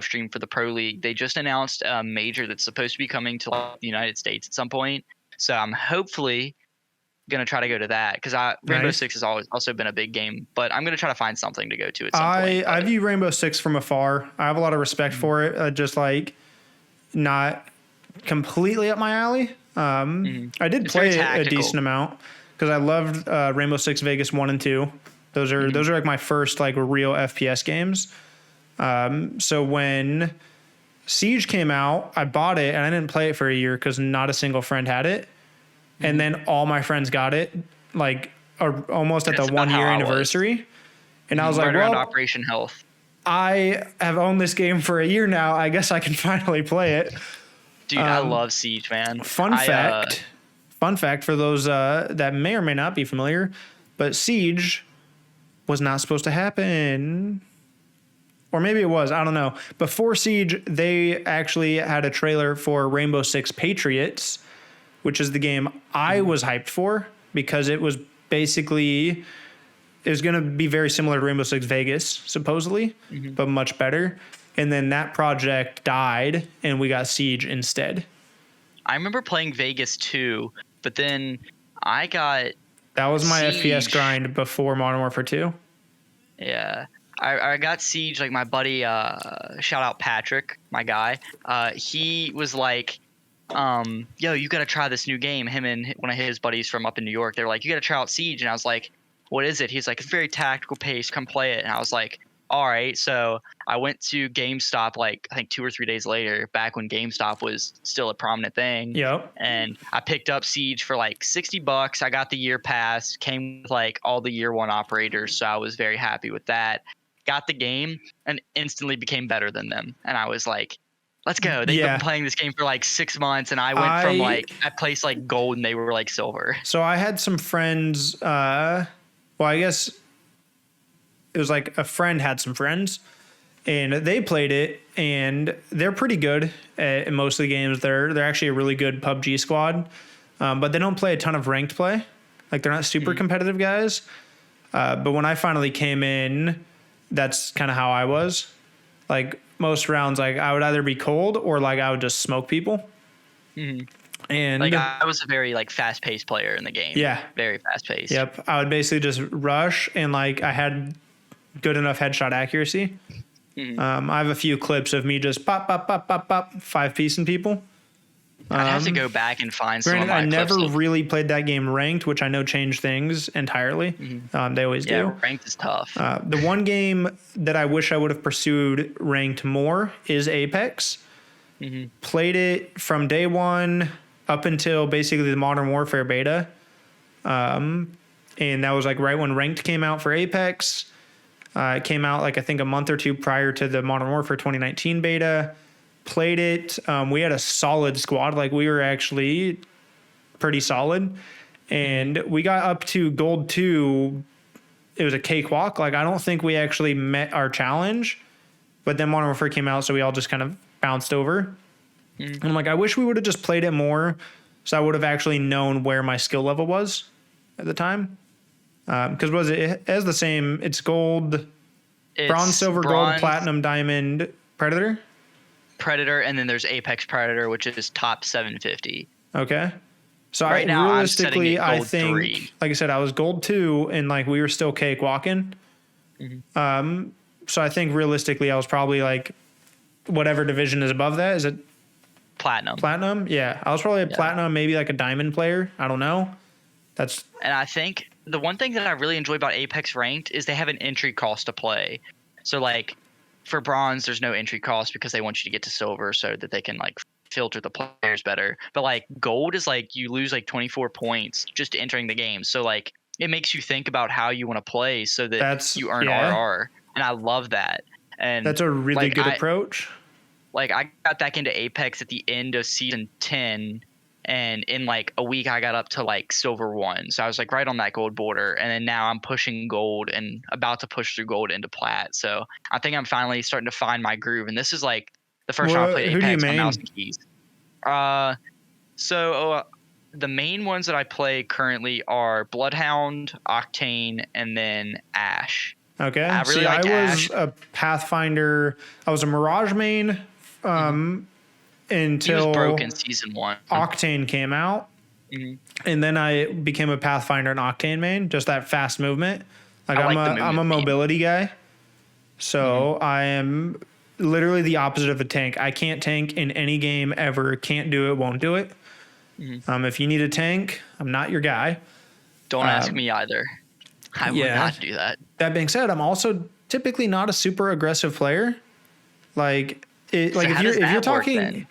stream for the Pro League, they just announced a major that's supposed to be coming to the United States at some point. So I'm hopefully going to try to go to that, because Rainbow Six has also been a big game, but I'm going to try to find something to go to at some point. I view Rainbow Six from afar. I have a lot of respect for it. Just like not completely up my alley. I did play it a decent amount because I loved Rainbow Six Vegas 1 and 2. Those are like my first like real FPS games. So when Siege came out, I bought it and I didn't play it for a year because not a single friend had it. And then all my friends got it like almost at the 1 year anniversary. And I was like, well, Operation Health. I have owned this game for a year now. I guess I can finally play it. Dude, I love Siege, man. Fun fact for those that may or may not be familiar, but Siege was not supposed to happen. Or maybe it was. I don't know. Before Siege, they actually had a trailer for Rainbow Six Patriots, which is the game I was hyped for because it was basically, it was going to be very similar to Rainbow Six Vegas, supposedly, but much better. And then that project died and we got Siege instead. I remember playing Vegas 2, but then I got That was my Siege. FPS grind before Modern Warfare 2. Yeah. I got Siege, like my buddy, shout out Patrick, my guy. He was like, yo, you got to try this new game. Him and one of his buddies from up in New York, they were like, you got to try out Siege. And I was like, what is it? He's like, it's very tactical pace. Come play it. And I was like, all right. So I went to GameStop like I think 2 or 3 days later, back when GameStop was still a prominent thing. Yep. And I picked up Siege for like $60. I got the year pass, came with like all the year one operators. So I was very happy with that. Got the game and instantly became better than them. And I was like, let's go. They've been playing this game for like 6 months. And I went from like, I placed like gold and they were like silver. So I had some friends, well, I guess it was like a friend had some friends and they played it and they're pretty good at most of the games. They're actually a really good PUBG squad, but they don't play a ton of ranked play. Like they're not super competitive guys. But when I finally came in, that's kind of how I was. Like most rounds, like I would either be cold or like I would just smoke people. And like I was a very like fast paced player in the game. Yeah. Very fast paced. Yep. I would basically just rush and like I had good enough headshot accuracy. I have a few clips of me just pop, 5-piecing people. I have to go back and find some of my I never clips really played that game ranked, which I know changed things entirely. They always do. Ranked is tough. The one game that I wish I would have pursued ranked more is Apex. Played it from day one up until basically the Modern Warfare beta. And that was like right when ranked came out for Apex. It came out like I think a month or two prior to the Modern Warfare 2019 beta. Played it. We had a solid squad. Like we were actually pretty solid. And we got up to gold 2. It was a cakewalk. Like I don't think we actually met our challenge. But then Modern Warfare came out, so we all just kind of bounced over. And I'm like, I wish we would have just played it more so I would have actually known where my skill level was at the time. Because it has the same, it's gold, bronze, silver, gold, platinum, diamond, predator. And then there's Apex Predator, which is top 750. Okay. So right now, realistically, I think, 3. like I said, I was gold 2 and like we were still cakewalking. So I think realistically, I was probably like whatever division is above that. Is it Platinum. Platinum? Yeah. I was probably a platinum, maybe like a diamond player. I don't know. And I think the one thing that I really enjoy about Apex Ranked is they have an entry cost to play. So like for bronze, there's no entry cost because they want you to get to silver so that they can like filter the players better. But like gold is like you lose like 24 points just entering the game. So like it makes you think about how you want to play so that you earn RR. And I love that. And that's a really good approach. Like I got back into Apex at the end of season 10, and in like a week I got up to like silver 1. So I was like right on that gold border, and then now I'm pushing gold and about to push through gold into plat. So I think I'm finally starting to find my groove, and this is like the first time I played Apex on mouse and keys. The main ones that I play currently are Bloodhound, Octane, and then Ash. Okay. I was a Pathfinder. I was a Mirage main until he was broke in season 1. Octane came out. And then I became a Pathfinder and Octane main, just that fast movement. Like I'm a mobility guy. So I am literally the opposite of a tank. I can't tank in any game ever. Can't do it, won't do it. If you need a tank, I'm not your guy. Don't ask me either. I would not do that. That being said, I'm also typically not a super aggressive player. Like if you're talking,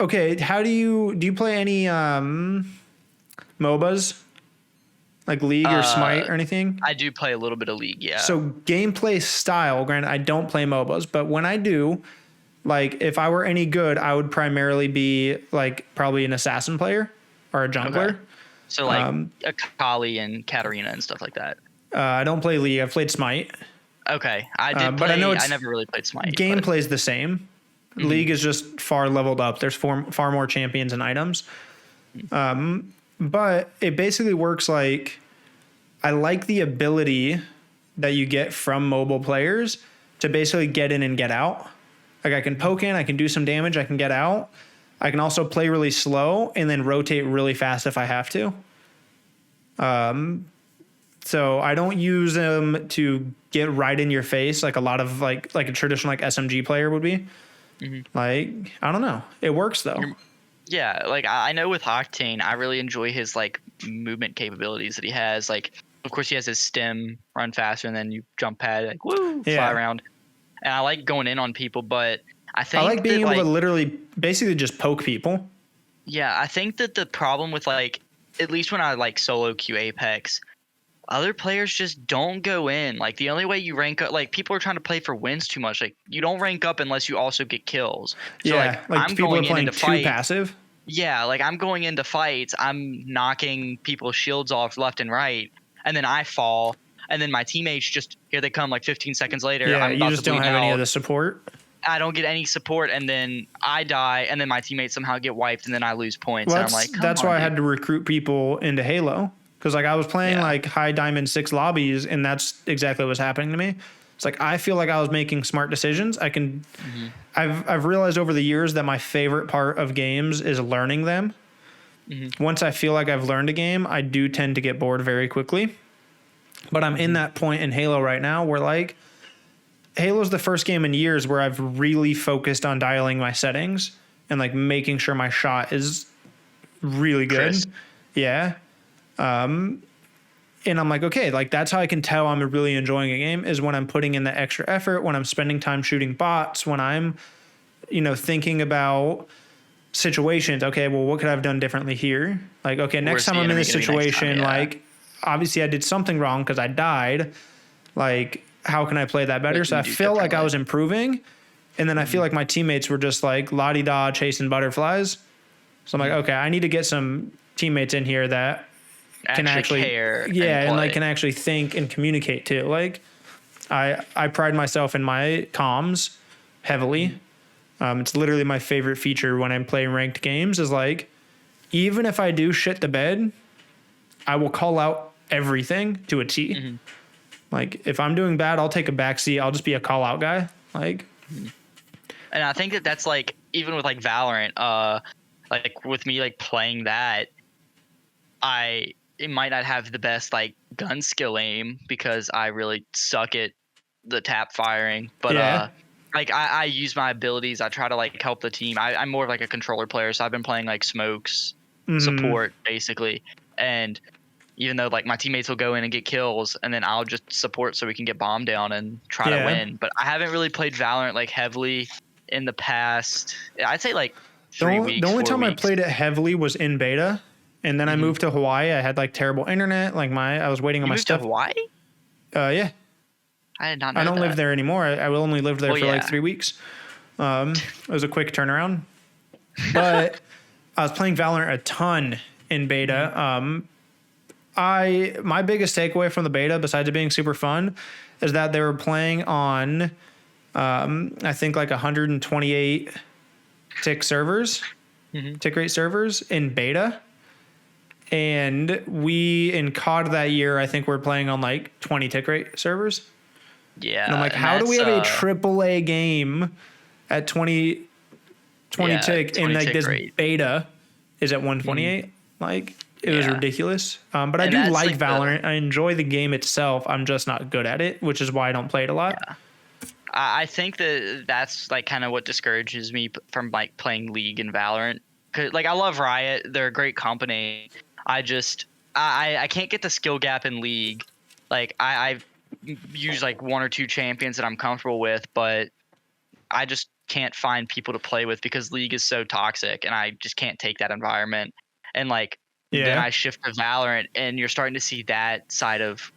okay. How do you play any MOBAs like League or Smite or anything? I do play a little bit of League, yeah. So gameplay style, granted, I don't play MOBAs, but when I do, like if I were any good, I would primarily be like probably an assassin player or a jungler. Okay. So like Akali and Katarina and stuff like that. I don't play League. I've played Smite. Okay, I did, but I never really played Smite. Gameplay's the same. League is just far leveled up. There's far more champions and items. But it basically works like I like the ability that you get from mobile players to basically get in and get out. Like I can poke in, I can do some damage, I can get out. I can also play really slow and then rotate really fast if I have to. So I don't use them to get right in your face like a lot of like a traditional like SMG player would be. Like, I don't know. It works though. Yeah, like I know with Octane, I really enjoy his like movement capabilities that he has. Like, of course, he has his stem, run faster, and then you jump pad, like fly around. And I like going in on people, but I think I like being able to literally basically just poke people. Yeah, I think that the problem with like, at least when I like solo queue Apex, other players just don't go in. Like the only way you rank up, like people are trying to play for wins too much. Like you don't rank up unless you also get kills. So like I'm people going are playing into too fight. passive. Yeah, like I'm going into fights, I'm knocking people's shields off left and right, and then I fall, and then my teammates just here they come like 15 seconds later. Yeah, you just don't have any of the support. I don't get any support, and then I die, and then my teammates somehow get wiped, and then I lose points. Well, and I'm like, that's why I had to recruit people into Halo. Because like I was playing like high diamond 6 lobbies, and that's exactly what was happening to me. It's like I feel like I was making smart decisions. I've realized over the years that my favorite part of games is learning them. Once I feel like I've learned a game, I do tend to get bored very quickly. But I'm in that point in Halo right now where like Halo's the first game in years where I've really focused on dialing my settings and like making sure my shot is really good. Crisp. Yeah. And I'm like, okay, like that's how I can tell I'm really enjoying a game is when I'm putting in the extra effort, when I'm spending time shooting bots, when I'm, thinking about situations. Okay, well, what could I have done differently here? Like, okay, next time I'm in this situation, like obviously I did something wrong because I died. Like, how can I play that better? So I feel like I was improving. And then I feel like my teammates were just like la-di-da chasing butterflies. So I'm like, okay, I need to get some teammates in here that can actually care and like can actually think and communicate too. Like I pride myself in my comms heavily. It's literally my favorite feature when I'm playing ranked games is like, even if I do shit the bed, I will call out everything to a T. Like if I'm doing bad, I'll take a backseat. I'll just be a call out guy. Like, and I think that's like, even with like Valorant, like with me, like playing that, it might not have the best like gun skill aim because I really suck at the tap firing. But like I use my abilities. I try to like help the team. I'm more of like a controller player, so I've been playing like smokes support basically. And even though like my teammates will go in and get kills, and then I'll just support so we can get bomb down and try to win. But I haven't really played Valorant like heavily in the past. I'd say like 3 weeks. The only time 4 I weeks. played it heavily was in beta, and then I moved to Hawaii. I had like terrible internet. Like I was waiting on You my moved stuff. to Hawaii? Yeah. I did not know I don't that. live there anymore. I only lived there for like 3 weeks. It was a quick turnaround. But I was playing Valorant a ton in beta. My biggest takeaway from the beta, besides it being super fun, is that they were playing on I think like 128 tick servers, tick rate servers in beta. And we in COD that year, I think we're playing on like 20 tick rate servers. Yeah. And I'm like, how do we have a AAA game at 20 tick and like this rate. beta is at 128? Like it was ridiculous. But I do like Valorant. I enjoy the game itself. I'm just not good at it, which is why I don't play it a lot. Yeah. I think that's like kind of what discourages me from like playing League and Valorant. 'Cause, like I love Riot. They're a great company. I can't get the skill gap in League. Like I've used like 1 or 2 champions that I'm comfortable with, but I just can't find people to play with because League is so toxic, and I just can't take that environment. And like then I shift to Valorant, and you're starting to see that side of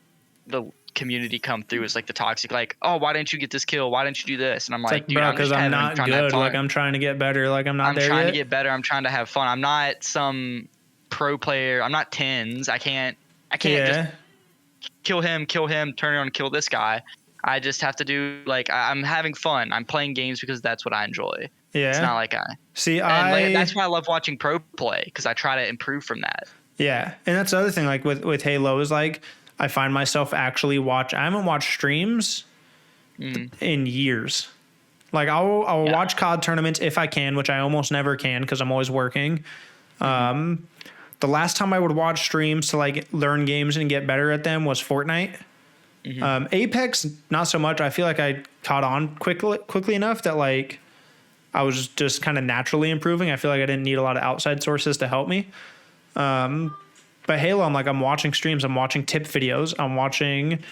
the community come through. It's like the toxic, like, oh, why didn't you get this kill? Why didn't you do this? And I'm like, dude, bro, because I'm not good. Like I'm trying to get better. Like I'm not there yet. I'm trying to get better. I'm trying to have fun. I'm not some pro player. I'm not tens. I can't just kill him, turn around and kill this guy. I just have to do like I'm having fun. I'm playing games because that's what I enjoy. Yeah, it's not like that's why I love watching pro play, because I try to improve from that. Yeah, and that's the other thing. Like with Halo is like I find myself actually I haven't watched streams in years. Like I'll watch COD tournaments if I can, which I almost never can because I'm always working. The last time I would watch streams to like learn games and get better at them was Fortnite. Apex, not so much. I feel like I caught on quickly enough that like I was just kind of naturally improving. I feel like I didn't need a lot of outside sources to help me. But Halo, I'm watching streams. I'm watching tip videos. I'm watching,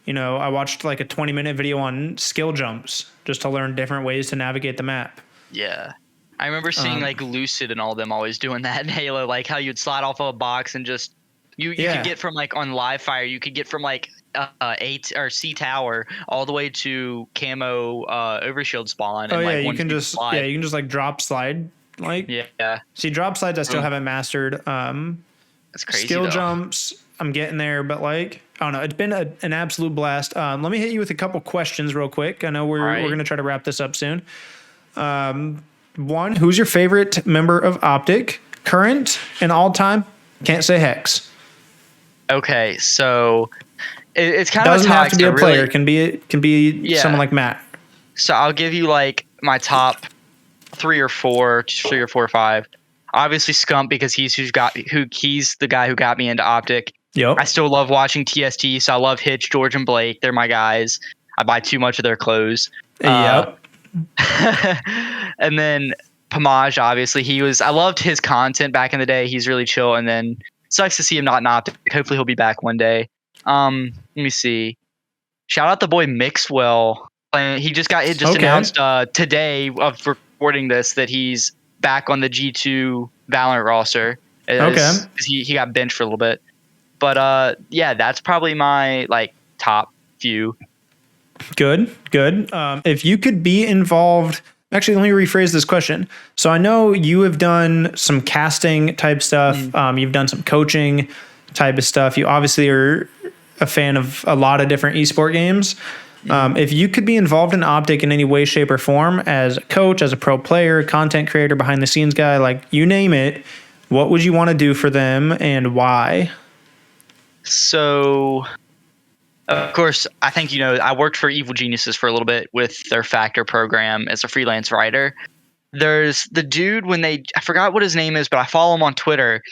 I watched like a 20-minute video on skill jumps just to learn different ways to navigate the map. Yeah. I remember seeing like Lucid and all them always doing that in Halo, like how you'd slide off of a box and just you could get from like on live fire, you could get from like C tower all the way to camo overshield spawn. Oh, and, like, you can just like drop slide. Like see, drop slides I still haven't mastered. That's crazy. Skill jumps, I'm getting there, but like I don't know. It's been an absolute blast. Let me hit you with a couple questions real quick. I know we're gonna try to wrap this up soon. One, who's your favorite member of OpTic? Current and all time? Can't say Hex. Okay, so it's kind of doesn't have to be a player. It can be someone like Matt. So I'll give you like my top 3 or 4 or 5. Obviously Scump, because he's the guy who got me into OpTic. Yep. I still love watching TST, so I love Hitch, George, and Blake. They're my guys. I buy too much of their clothes. Yep. And then Pomage, obviously, I loved his content back in the day. He's really chill, and then sucks to see him not in OpTic. Hopefully he'll be back one day. Let me see. Shout out the boy Mixwell. He just announced today of recording this that he's back on the G2 Valorant roster. He got benched for a little bit. But that's probably my like top few. Good. If you could be involved, actually, let me rephrase this question. So I know you have done some casting type stuff. You've done some coaching type of stuff. You obviously are a fan of a lot of different esport games. If you could be involved in OpTic in any way, shape, or form, as a coach, as a pro player, content creator, behind the scenes guy, like you name it, what would you want to do for them and why? So, of course, I think, I worked for Evil Geniuses for a little bit with their Factor program as a freelance writer. There's the dude I forgot what his name is, but I follow him on Twitter,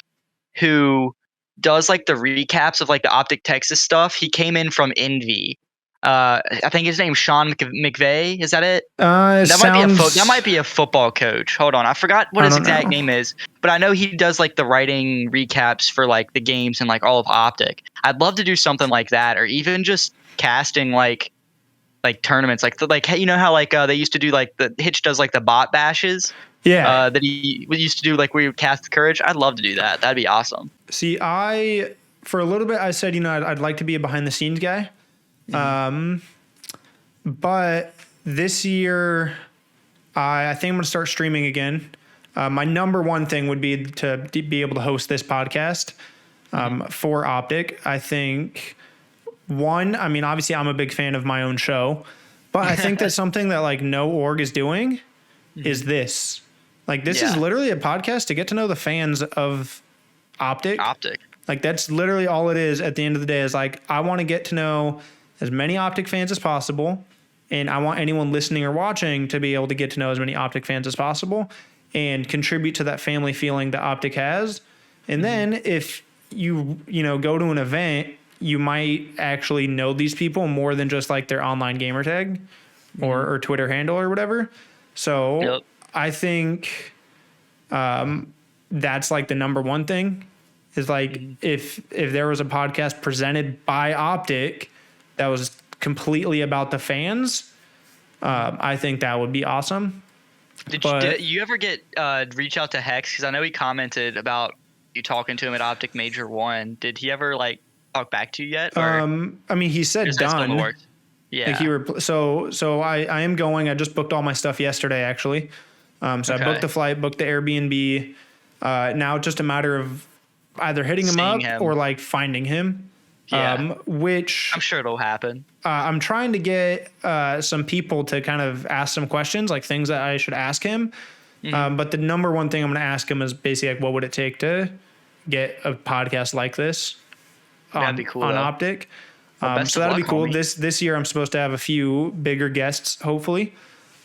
who does like the recaps of like the OpTic Texas stuff. He came in from Envy. I think his name's Sean McVay. Is that it? That might be a football coach. Hold on, I forgot what his exact name is, but I know he does like the writing recaps for like the games and like all of OpTic. I'd love to do something like that, or even just casting like tournaments, like you know how like they used to do like the Hitch does like the bot bashes. Yeah. That he used to do like where you cast the courage. I'd love to do that. That'd be awesome. See, for a little bit I said, I'd like to be a behind the scenes guy. But this year, I think I'm going to start streaming again. My number one thing would be to be able to host this podcast for OpTic. I think obviously I'm a big fan of my own show, but I think that's something that like no org is doing is this. Like this is literally a podcast to get to know the fans of OpTic. Like that's literally all it is at the end of the day is like, I want to get to know as many OpTic fans as possible. And I want anyone listening or watching to be able to get to know as many OpTic fans as possible and contribute to that family feeling that OpTic has. And then if you go to an event, you might actually know these people more than just like their online gamer tag or Twitter handle or whatever. So I think that's like the number one thing is like if there was a podcast presented by OpTic that was completely about the fans, I think that would be awesome. Did you ever get reach out to Hex? Because I know he commented about you talking to him at OpTic Major 1. Did he ever like talk back to you yet? Or he said done. Yeah. Like so I am going. I just booked all my stuff yesterday actually. I booked the flight, booked the Airbnb. Now it's just a matter of either hitting him up or like finding him. Yeah. Which I'm sure it'll happen. I'm trying to get some people to kind of ask some questions, like things that I should ask him. But the number one thing I'm going to ask him is basically like, what would it take to get a podcast like this That'd be cool, on OpTic? So that'll be cool. Homie. This year I'm supposed to have a few bigger guests, hopefully.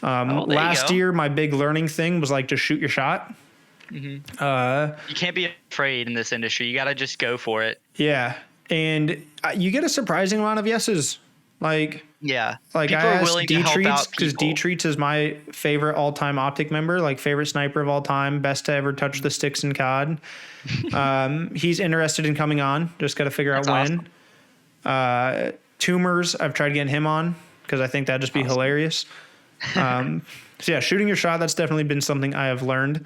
Last year, my big learning thing was like just shoot your shot. You can't be afraid in this industry. You got to just go for it. Yeah. And you get a surprising amount of yeses. Like people I are willing asked to help out because D-Treats is my favorite all-time OpTic member, like favorite sniper of all time, best to ever touch the sticks in COD. He's interested in coming on. Just got to figure out when. Awesome. Tumors, I've tried getting him on because I think that'd just be hilarious. So yeah, shooting your shot, that's definitely been something I have learned.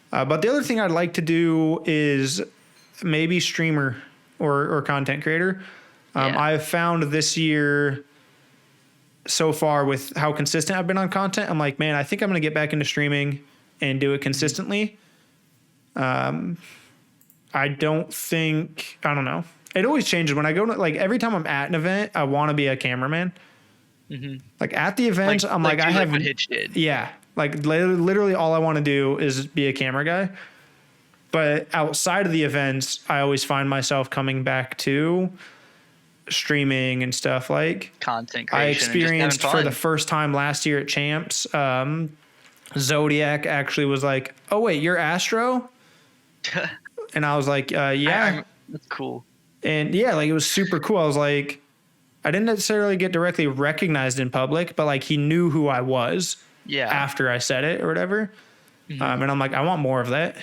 But the other thing I'd like to do is maybe streamer or content creator. I've found this year so far with how consistent I've been on content, I'm like, man, I think I'm going to get back into streaming and do it consistently. I don't know. It always changes when I go to, like, every time I'm at an event, I want to be a cameraman. Like at the events, I'm like I have, what Hitch did. Yeah. Like literally all I want to do is be a camera guy. But outside of the events, I always find myself coming back to streaming and stuff. Like content creation. I experienced for the first time last year at Champs, Zodiac actually was like, "Oh wait, you're Astro?" And I was like, "Yeah." That's cool. And yeah, like it was super cool. I was like, I didn't necessarily get directly recognized in public, but like he knew who I was. Yeah. After I said it or whatever. And I'm like, I want more of that.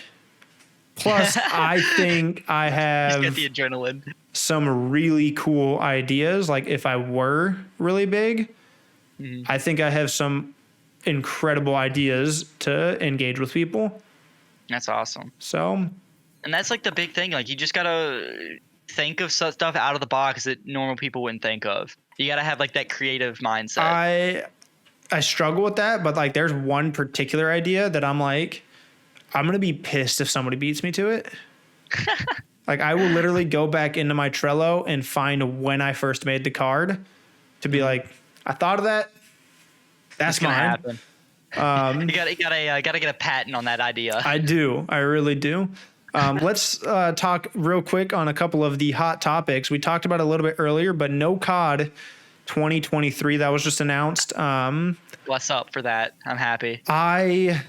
Plus, I think I have get the adrenaline. Some really cool ideas. Like if I were really big, I think I have some incredible ideas to engage with people. That's awesome. So, and that's like the big thing. Like you just gotta think of stuff out of the box that normal people wouldn't think of. You gotta have like that creative mindset. I struggle with that, but like there's one particular idea that I'm like, I'm going to be pissed if somebody beats me to it. Like I will literally go back into my Trello and find when I first made the card to be like, I thought of that. That's mine. Happen. You gotta get a patent on that idea. I do. I really do. Let's talk real quick on a couple of the hot topics. We talked about it a little bit earlier, but no COD 2023 that was just announced. Bless up for that. I'm happy. I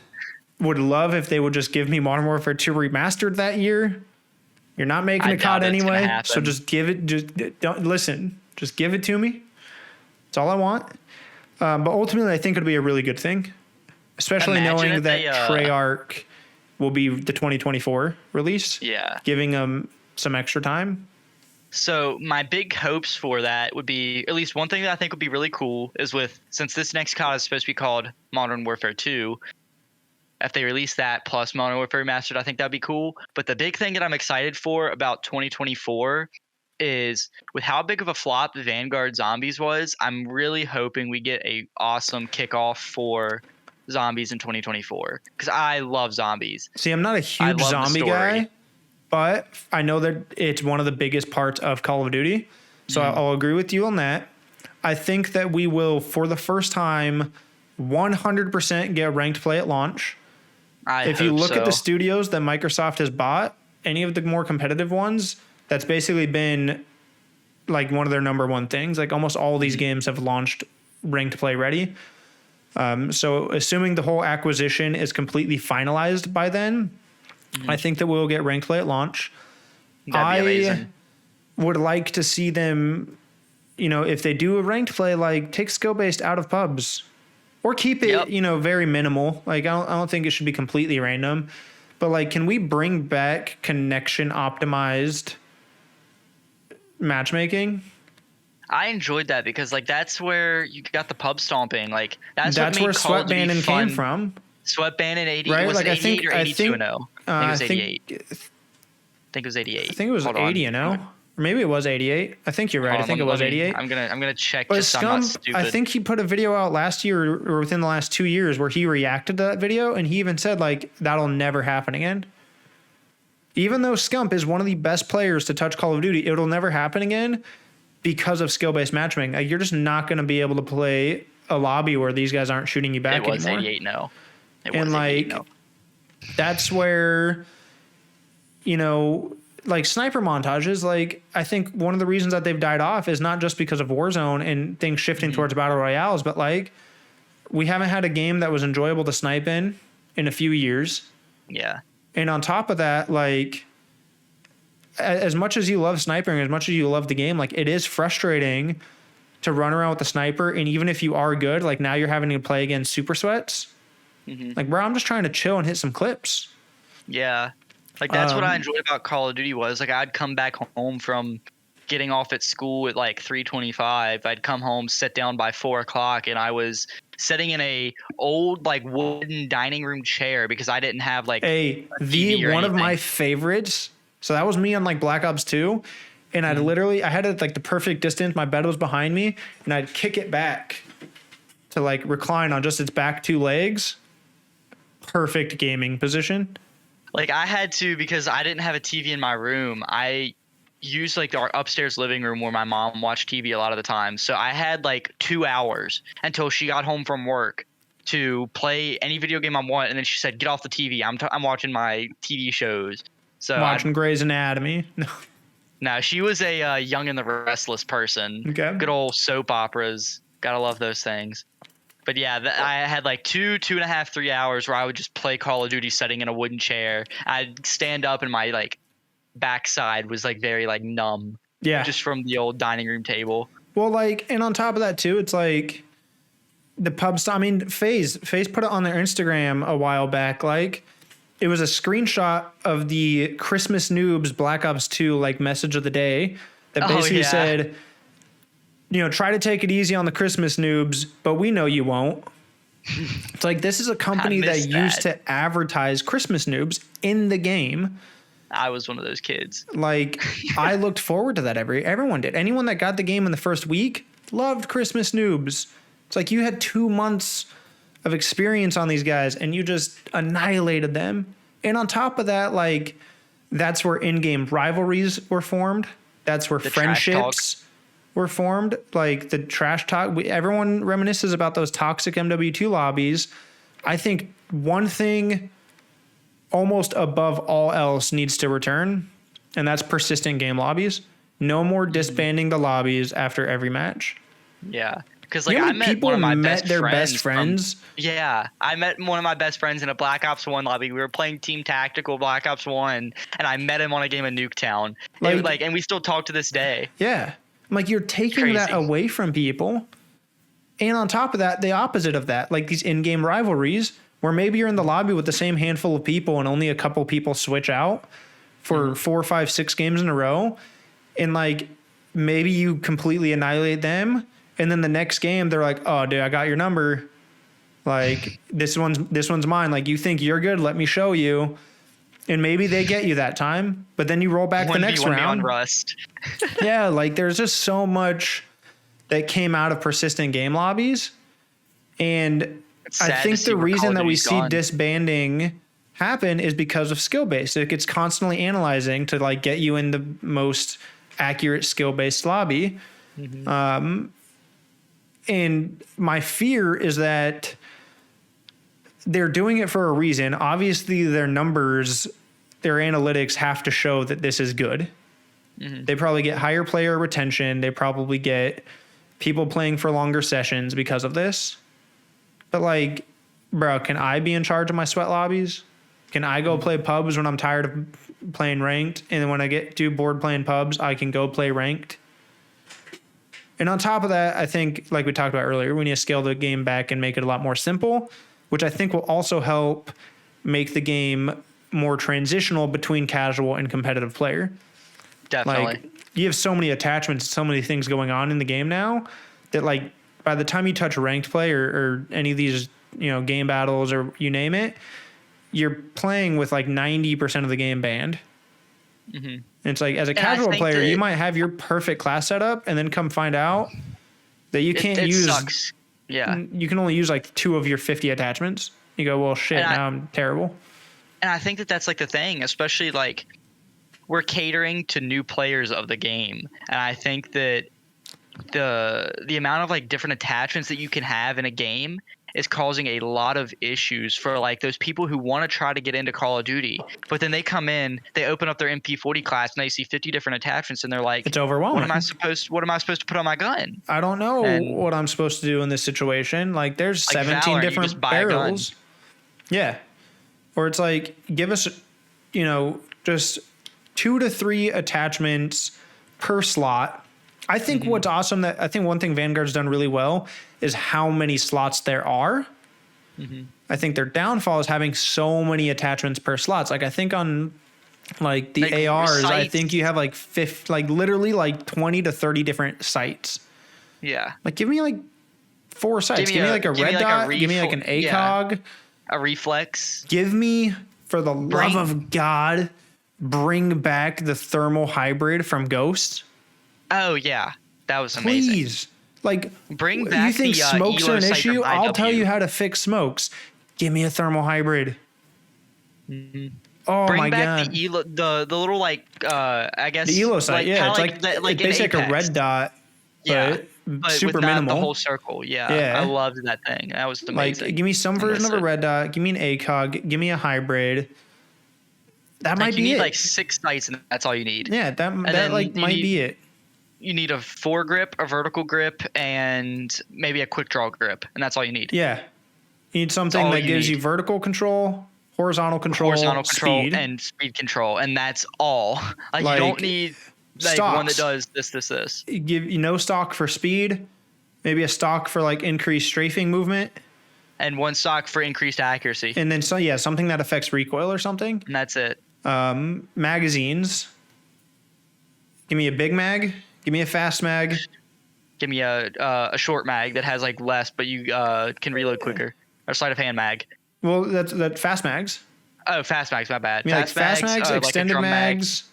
would love if they would just give me Modern Warfare 2 remastered that year. You're not making a COD anyway, so just give it. Just don't listen. Just give it to me. That's all I want. But ultimately, I think it'll be a really good thing, especially knowing that Treyarch will be the 2024 release. Yeah. Giving them some extra time. So my big hopes for that would be, at least one thing that I think would be really cool is since this next COD is supposed to be called Modern Warfare 2, if they release that plus Modern Warfare Remastered, I think that'd be cool. But the big thing that I'm excited for about 2024 is, with how big of a flop Vanguard Zombies was, I'm really hoping we get a awesome kickoff for Zombies in 2024, because I love Zombies. See, I'm not a huge zombie guy, but I know that it's one of the biggest parts of Call of Duty. So I'll agree with you on that. I think that we will, for the first time, 100% get ranked play at launch. If you look at the studios that Microsoft has bought, any of the more competitive ones, that's basically been like one of their number one things. Like almost all these games have launched ranked play ready. So assuming the whole acquisition is completely finalized by then, I think that we'll get ranked play at launch. That'd be amazing. Would like to see them, if they do a ranked play, like take skill based out of pubs or keep it, very minimal. Like I don't think it should be completely random, but like, can we bring back connection optimized matchmaking? I enjoyed that because like that's where you got the pub stomping. Like that's where Sweat Bandit came from. Sweat Bandit 80, right? Was like it 88 or 82 and 0? I think it was 88. I think it was 88. I think it was 80 and 0. Or maybe it was 88. I think you're right. I think it was 88. I'm gonna check. But just so I'm not stupid. I think he put a video out last year or within the last 2 years where he reacted to that video, and he even said like that'll never happen again. Even though Scump is one of the best players to touch Call of Duty, it'll never happen again because of skill-based matchmaking. Like, you're just not going to be able to play a lobby where these guys aren't shooting you back anymore. It was 88 no. And like, that's where, like sniper montages, like I think one of the reasons that they've died off is not just because of Warzone and things shifting towards battle royales, but like we haven't had a game that was enjoyable to snipe in a few years. Yeah. And on top of that, like as much as you love sniping, as much as you love the game, like it is frustrating to run around with the sniper. And even if you are good, like now you're having to play against super sweats. Like, bro, I'm just trying to chill and hit some clips. Yeah. Like that's what I enjoyed about Call of Duty was like I'd come back home from getting off at school at like 3:25. I'd come home, sit down by 4 o'clock, and I was sitting in a old like wooden dining room chair because I didn't have like one of my favorites. So that was me on like Black Ops 2, and I had it like the perfect distance. My bed was behind me, and I'd kick it back to like recline on just its back 2 legs. Perfect gaming position. Like I had to, because I didn't have a TV in my room. I used like our upstairs living room where my mom watched TV a lot of the time. So I had like 2 hours until she got home from work to play any video game I want. And then she said, "Get off the TV. I'm watching my TV shows." So watching Grey's Anatomy. No, she was a Young and the Restless person. Okay. Good old soap operas. Gotta love those things. But yeah, I had like 2.5, 3 hours where I would just play Call of Duty sitting in a wooden chair. I'd stand up and my like backside was like very like numb. Yeah. Just from the old dining room table. Well, like, and on top of that too, it's like the pub stop. I mean, FaZe put it on their Instagram a while back. Like, it was a screenshot of the Christmas Noobs Black Ops 2 like message of the day that basically said, try to take it easy on the Christmas noobs, but we know you won't. It's like, this is a company that used to advertise Christmas noobs in the game. I was one of those kids. Like, I looked forward to that. Everyone did. Anyone that got the game in the first week loved Christmas noobs. It's like you had 2 months of experience on these guys and you just annihilated them. And on top of that, like, that's where in-game rivalries were formed. That's where friendships were formed. Like the trash talk. Everyone reminisces about those toxic MW2 lobbies. I think one thing almost above all else needs to return, and that's persistent game lobbies. No more disbanding the lobbies after every match. Yeah. Because like I met one of my best friends. I met one of my best friends in a Black Ops 1 lobby. We were playing Team Tactical Black Ops 1, and I met him on a game of Nuketown. And we still talk to this day. Yeah. I'm like, you're taking that away from people. And on top of that, the opposite of that, like these in-game rivalries where maybe you're in the lobby with the same handful of people and only a couple people switch out for 4, 5, 6 games in a row. And like maybe you completely annihilate them. And then the next game they're like, oh dude, I got your number. Like this one's mine. Like you think you're good. Let me show you. And maybe they get you that time, but then you roll back the next round. Rust. Yeah. Like there's just so much that came out of persistent game lobbies. And I think the reason that we see disbanding happen is because of skill-based. It gets constantly analyzing to like get you in the most accurate skill-based lobby. And my fear is that they're doing it for a reason. Obviously their numbers, their analytics have to show that this is good. They probably get higher player retention. They probably get people playing for longer sessions because of this. But like, bro, can I be in charge of my sweat lobbies? Can I go play pubs when I'm tired of playing ranked? And then when I get too bored playing pubs, I can go play ranked. And on top of that, I think, like we talked about earlier, we need to scale the game back and make it a lot more simple, which I think will also help make the game more transitional between casual and competitive player. Definitely. Like, you have so many attachments, so many things going on in the game now that like by the time you touch ranked play or any of these, game battles or you name it, you're playing with like 90% of the game banned. And it's like, as a casual player, you might have your perfect class setup and then come find out that you can't use. Sucks. Yeah. You can only use like 2 of your 50 attachments. You go, well, shit, now I'm terrible. And I think that that's like the thing, especially like we're catering to new players of the game. And I think that the amount of like different attachments that you can have in a game is causing a lot of issues for like those people who want to try to get into Call of Duty, but then they come in, they open up their MP40 class and they see 50 different attachments and they're like, it's overwhelming. What am I supposed to put on my gun? I don't know what I'm supposed to do in this situation. Like there's like 17 Valorant, different barrels. Yeah. Or it's like, give us, just 2 to 3 attachments per slot. I think what's awesome I think one thing Vanguard's done really well is how many slots there are. I think their downfall is having so many attachments per slots. Like I think on like the like ARs, sites. I think you have like literally like 20 to 30 different sights. Yeah. Like give me like 4 sites. Give me like a red dot. Give me like an ACOG. A reflex. Give me, for the love of God, bring back the thermal hybrid from Ghost. Oh yeah, that was amazing. Please, like, bring back. You think the, smokes are an issue? I'll tell you how to fix smokes. Give me a thermal hybrid. Oh bring my back God! The little like I guess the elo sight. Yeah, it's like basically like a red dot. Yeah. But super with minimal. The whole circle, yeah. I loved that thing. That was amazing. Like, give me some version of a red dot. Give me an ACOG. Give me a hybrid. That might be it. You need like 6 sights, and that's all you need. Yeah, that might be it. You need a foregrip, a vertical grip, and maybe a quick draw grip, and that's all you need. Yeah, you need something that gives you vertical control, horizontal control, speed, and speed control, and that's all. Like you don't need. Like one that does this. Give no stock for speed, maybe a stock for like increased strafing movement, and 1 stock for increased accuracy. And then something that affects recoil or something. And that's it. Magazines. Give me a big mag. Give me a fast mag. Give me a short mag that has like less, but you can reload quicker. Or sleight of hand mag. Well, that fast mags. Oh, fast mags. My bad. Fast mags, extended like mags.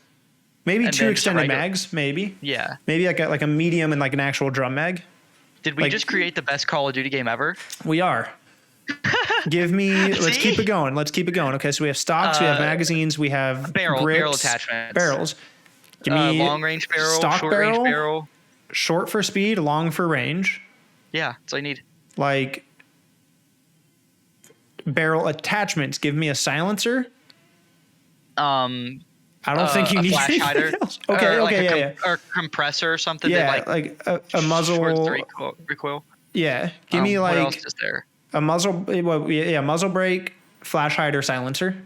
Maybe 2 extended mags, maybe. Yeah. Maybe like a medium and like an actual drum mag. Did we just create the best Call of Duty game ever? We are. Give me. Let's keep it going. Okay, so we have stocks, we have magazines, we have barrel attachments, barrels. Give me long range barrel, stock short range barrel, short for speed, long for range. Yeah, that's all you need. Like barrel attachments. Give me a silencer. I don't think you need flash hider. Okay, or compressor or something. Yeah, that like a muzzle recoil. Yeah, give me like what else is there? A muzzle. Muzzle brake, flash hider, silencer.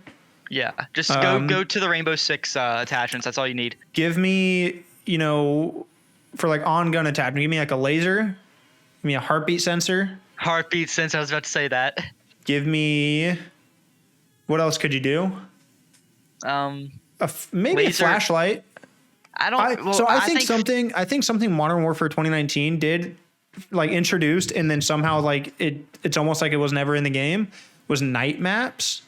Yeah, just go to the Rainbow Six attachments. That's all you need. Give me, for like on gun attachment. Give me like a laser. Give me a heartbeat sensor. Heartbeat sensor. I was about to say that. Give me. What else could you do? Maybe laser. A flashlight. I think something Modern Warfare 2019 did, like, introduced, and then somehow, like, it's almost like it was never in the game, was night maps.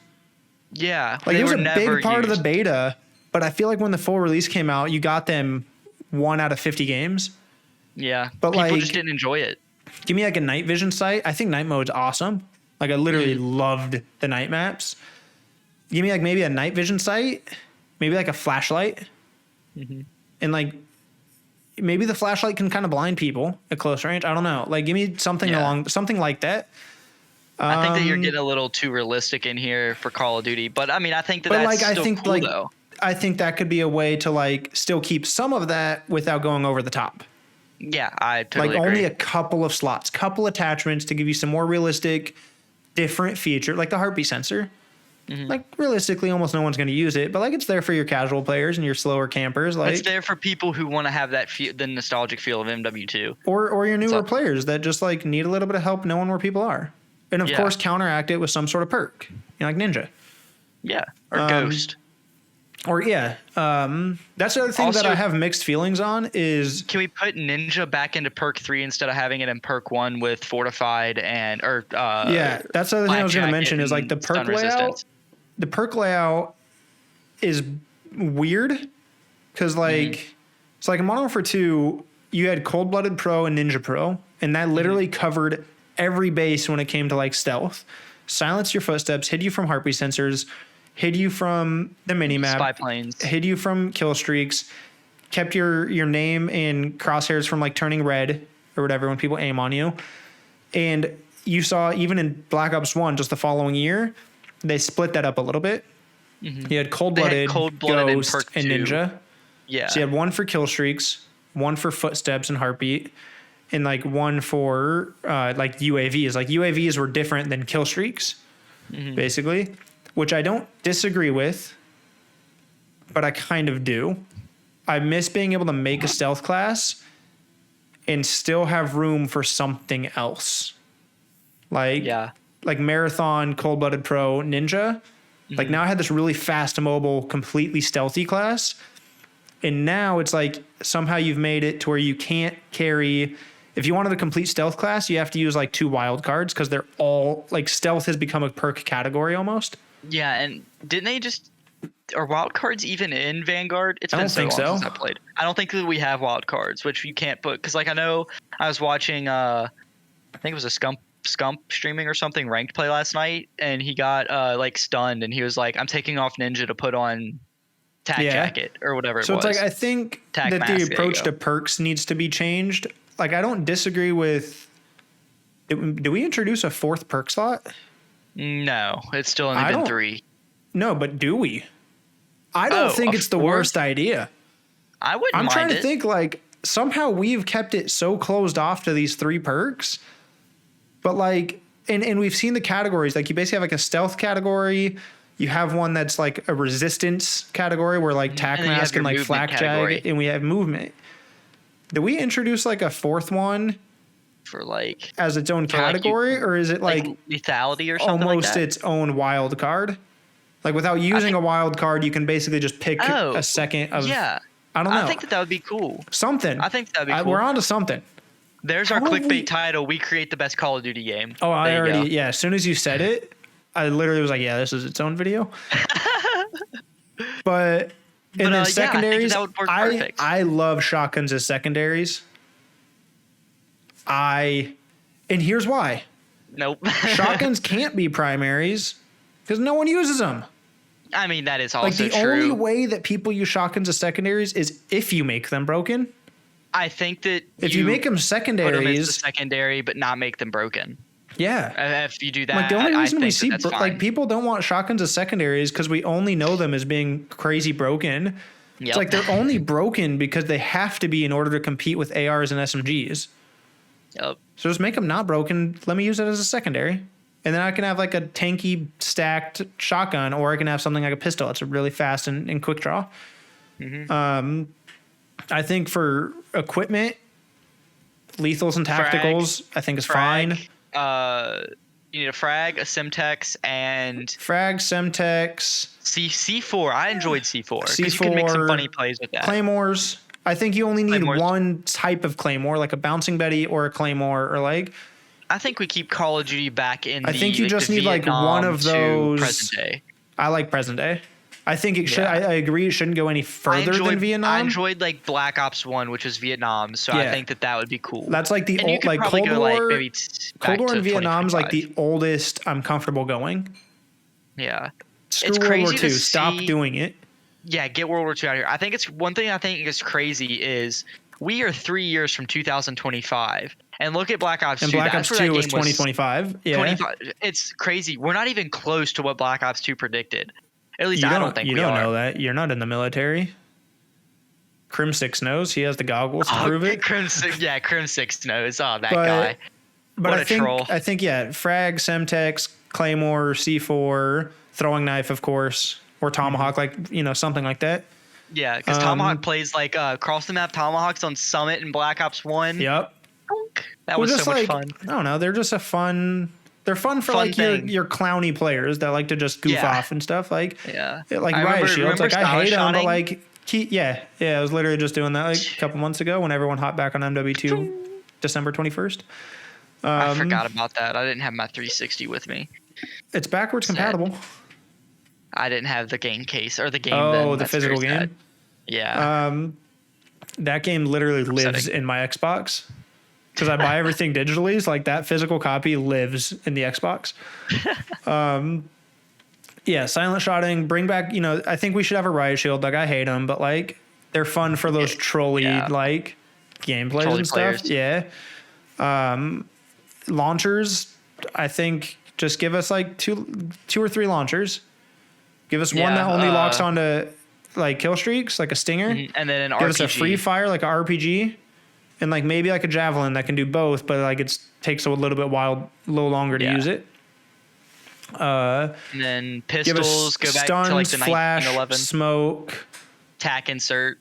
Yeah, like, it was a big part of the beta, but I feel like when the full release came out, you got them 1 out of 50 games. Yeah, but people just didn't enjoy it. Give me like a night vision sight. I think night mode's awesome. Like, I literally loved the night maps. Give me like maybe a night vision sight, maybe like a flashlight, and like maybe the flashlight can kind of blind people at close range. I don't know. Like, give me something something like that. I think that you're getting a little too realistic in here for Call of Duty, but I mean, I think that's still cool, though. I think that could be a way to like still keep some of that without going over the top. Yeah, I totally agree. Only a couple of slots, couple attachments to give you some more realistic, different feature, like the heartbeat sensor. Like, realistically, almost no one's going to use it, but like, it's there for your casual players and your slower campers. Like, it's there for people who want to have that the nostalgic feel of MW2, or your newer players that just like need a little bit of help knowing where people are, and of course counteract it with some sort of perk, like Ninja, or Ghost. Or that's the other thing that I have mixed feelings on is, can we put Ninja back into perk 3 instead of having it in perk 1 with Fortified that's the other thing I was going to mention is like the perk layout. The perk layout is weird because like it's like in Modern Warfare 2 you had Cold Blooded Pro and Ninja Pro, and that literally covered every base when it came to like stealth, silence your footsteps, hid you from heartbeat sensors, hid you from the minimap, spy planes, hid you from kill streaks, kept your name in crosshairs from like turning red or whatever when people aim on you. And you saw even in Black Ops 1 just the following year, they split that up a little bit. You had Cold-Blooded, Ghost, and Ninja. Yeah. So you had one for kill streaks, one for footsteps and heartbeat, and like one for like UAVs. Like, UAVs were different than kill streaks, basically, which I don't disagree with, but I kind of do. I miss being able to make a stealth class and still have room for something else. Like Marathon, Cold-Blooded Pro, Ninja. Like, now I had this really fast, mobile, completely stealthy class. And now it's like somehow you've made it to where you can't carry. If you wanted a complete stealth class, you have to use like 2 wild cards because they're all like, stealth has become a perk category almost. Yeah, and didn't they just, are wild cards even in Vanguard? It's been so long since I played. I don't think that we have wild cards, which you can't put, because like I know I was watching I think it was a Scump streaming or something ranked play last night, and he got like stunned, and he was like, I'm taking off Ninja to put on tac jacket or whatever it was. So it's like, I think that the approach to perks needs to be changed. Like, I don't disagree with, do we introduce a 4th perk slot? No, it's still only been 3. No, but do we? I don't think it's the worst idea. I wouldn't mind it. I'm trying to think, like, somehow we've kept it so closed off to these 3 perks. But like, and we've seen the categories. Like, you basically have like a stealth category. You have one that's like a resistance category where like tac mask and like flak jag, and we have movement. Did we introduce like a 4th one for like as its own category, or is it like lethality or something almost like that? Its own wild card? Like, without using a wild card, you can basically just pick a second of. Yeah, I don't know. I think that would be cool. Something. I think that'd be cool. We're on to something. There's our clickbait title. We create the best Call of Duty game. Oh, I already, yeah. As soon as you said it, I literally was like, yeah, this is its own video. But then secondaries, I think that would work perfect. I love shotguns as secondaries. And here's why. Nope. Shotguns can't be primaries because no one uses them. I mean, that is also true. Like, the only way that people use shotguns as secondaries is if you make them broken. I think that if you make them secondaries, put them as a secondary, but not make them broken. Yeah. If you do that, like, the only reason we see like people don't want shotguns as secondaries because we only know them as being crazy broken. Yep. It's like they're only broken because they have to be in order to compete with ARs and SMGs. Yep. So just make them not broken. Let me use it as a secondary. And then I can have like a tanky stacked shotgun, or I can have something like a pistol. It's a really fast and quick draw. I think for equipment, Lethals and tacticals, I think is fine. You need a frag, a Semtex, and frag, Semtex, C4. I enjoyed C4 because you C4, could make some funny plays with that. Claymores. I think you only need one type of Claymore, like a Bouncing Betty or a Claymore, or like. I think we keep Call of Duty back in. I think you just need like one of those. Present day. I like present day. I think it should. I agree. It shouldn't go any further than Vietnam. I enjoyed like Black Ops 1, which was Vietnam. So I think that would be cool. That's like the old, like Cold War. Cold War in Vietnam's like the oldest I'm comfortable going. Yeah. Screw World War II. Stop doing it. Yeah, get World War II out of here. I think it's one thing I think is crazy is we are 3 years from 2025. And look at Black Ops 2. And Black Ops 2 was 2025. Yeah. It's crazy. We're not even close to what Black Ops 2 predicted. At least I don't think we are. You don't know that. You're not in the military. Crim6 knows. He has the goggles to prove it. Crim6 knows. Oh, that guy. But what a troll. I think, frag, Semtex, Claymore, C4, throwing knife, of course, or Tomahawk, something like that. Yeah, because Tomahawk plays like cross the map Tomahawks on Summit and Black Ops 1. Yep. That was so much fun. I don't know. They're just they're fun for like your clowny players that like to just goof off and stuff. Like, Riot Shields. Like, I hate them, but like, I was literally just doing that like a couple months ago when everyone hopped back on MW2 December 21st. I forgot about that. I didn't have my 360 with me. It's backwards compatible. I didn't have the game case or the game. Oh, the physical game? Yeah. That game literally lives in my Xbox. Because I buy everything digitally, so like that physical copy lives in the Xbox. Silent shotting, bring back, I think we should have a Riot Shield. Like, I hate them, but like they're fun for those trolly like gameplays and stuff. Yeah. Launchers, I think just give us like two or three launchers. Give us one that only locks onto like kill streaks, like a Stinger. And then an RPG. Give us a free fire, like a RPG. And like maybe like a javelin that can do both, but like takes a little longer to use it. And then pistols go back to like the flash, 1911. Smoke, tack insert,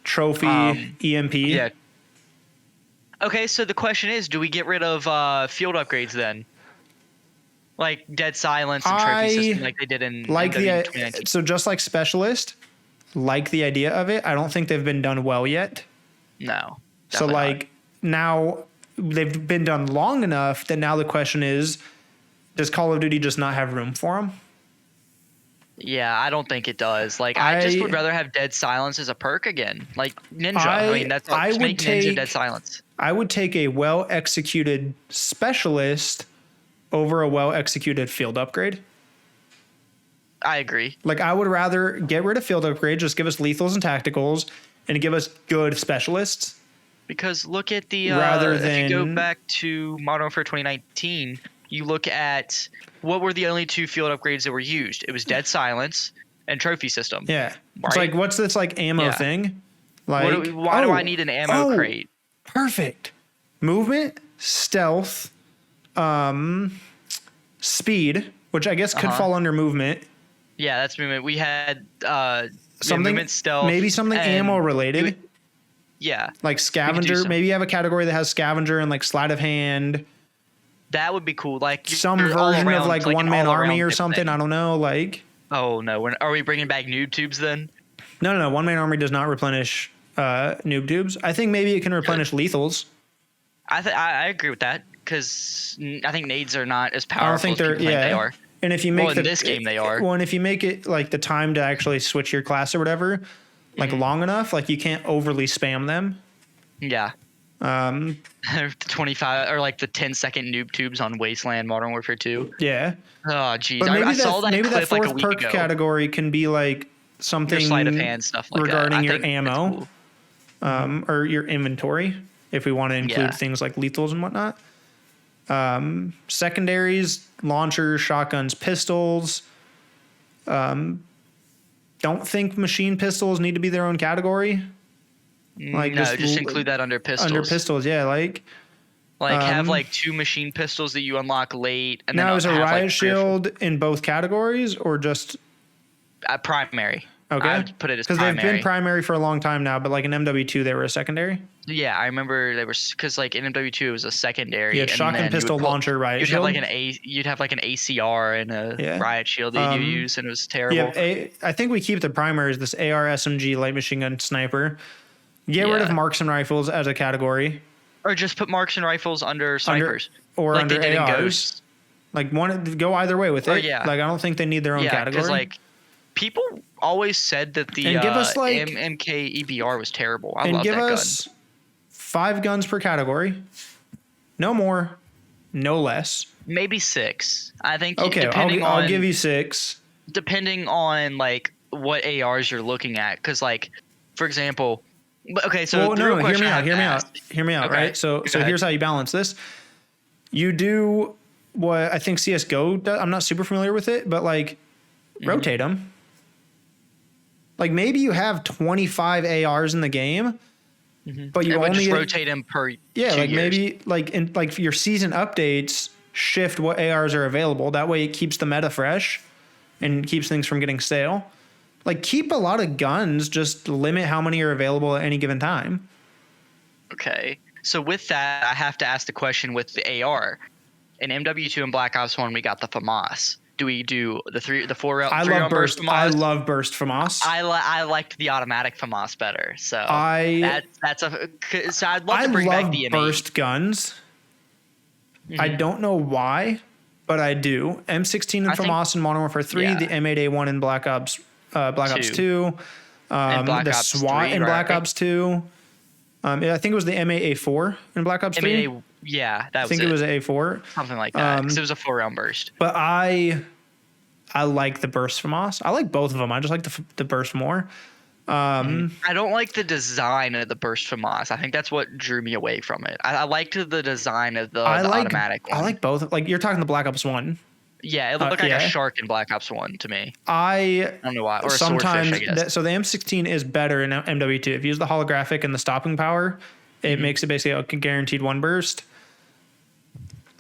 trophy, EMP. Yeah. Okay, so the question is, do we get rid of field upgrades then? Like Dead Silence and Trophy System like they did in MW2019. So just like Specialist, like the idea of it, I don't think they've been done well yet. No. So like now they've been done long enough that now the question is, does Call of Duty just not have room for them? Yeah, I don't think it does. Like I just would rather have Dead Silence as a perk again. Like Ninja. That's what Ninja Dead Silence. I would take a well-executed Specialist over a well-executed field upgrade. I agree. Like I would rather get rid of field upgrade, just give us lethals and tacticals, and give us good specialists. Because look at the if you go back to Modern Warfare 2019, you look at what were the only two field upgrades that were used. It was Dead Silence and Trophy System. Yeah. Right? It's like, what's this like ammo thing? Like why do I need an ammo crate? Perfect. Movement, stealth, speed, which I guess could fall under movement. Yeah, that's movement. We had something movement, stealth, maybe something ammo related. Like scavenger. Maybe you have a category that has scavenger and like sleight of hand. That would be cool. Like some version of like one man army or something. I don't know. Like. Oh no! Are we bringing back noob tubes then? No. One man army does not replenish noob tubes. I think maybe it can replenish lethals. I agree with that because I think nades are not as powerful. I don't think they are. And if you make in this game they are. Well, and if you make it like the time to actually switch your class or whatever, like long enough, like you can't overly spam them. Yeah. 25 or like the 10-second noob tubes on Wasteland Modern Warfare 2. Yeah. Oh geez, I saw that maybe clip that fourth like a week perk ago. category can be like something your sleight of hand stuff like regarding that. your ammo, or your inventory if we want to include things like lethals and whatnot. Secondaries, launchers, shotguns, pistols. Don't think machine pistols need to be their own category. Like no, just include that under pistols. Under pistols, yeah, like have like two machine pistols that you unlock late. And now then is a riot shield in both categories or just primary? Okay. I would put it as Because primary. they've been primary for a long time now, but like in MW2 they were a secondary. Yeah, I remember they were because like in MW2 it was a secondary. You had shotgun, pistol, launcher, riot you'd shield. You'd have like an ACR and a riot shield that you use, and it was terrible. Yeah, I think we keep the primaries. This AR, SMG, light machine gun, sniper. Get rid of marksman rifles as a category, or just put marksman rifles under snipers, or like under they did ARs. in Ghost. Like go either way with it. Yeah. Like I don't think they need their own category. Because like people always said that the give us, like, MK EBR was terrible. I and love give that us gun. 5 guns per category, no more, no less. Maybe 6. I think. Okay, I'll give you 6. Depending on like what ARs you're looking at, because like, for example, okay, so hear me out, okay. right? So here's how you balance this. You do what I think CS:GO does. I'm not super familiar with it, but like rotate them. Like maybe you have 25 ARs in the game, but you only just rotate them per 2 like years. maybe like in like your season updates shift what ARs are available. That way it keeps the meta fresh and keeps things from getting stale. Like keep a lot of guns, just limit how many are available at any given time. Okay. So with that, I have to ask the question with the AR. In MW2 and Black Ops 1, we got the FAMAS. Do we do the 4 round burst FAMAS? I love burst FAMAS. I liked the automatic FAMAS better. So so I'd love to bring back the M8. Burst guns. I don't know why, but I do. M16 in FAMAS and Modern Warfare 3, the M8A1 in Black Ops 2, the SWAT in Black Ops 2. I think it was the M8A4 in Black Ops 3. Yeah, that was I think it was A4. Something like that, because it was a 4-round burst. But I like the burst FAMAS. I like both of them. I just like the burst more. I don't like the design of the burst FAMAS. I think that's what drew me away from it. I liked the design of the automatic one. I like both. Like you're talking the Black Ops 1. Yeah, it looked like a shark in Black Ops 1 to me. I don't know why. Or sometimes, a swordfish, I guess. So the M16 is better in MW2. If you use the holographic and the stopping power, it makes it basically a guaranteed 1 burst.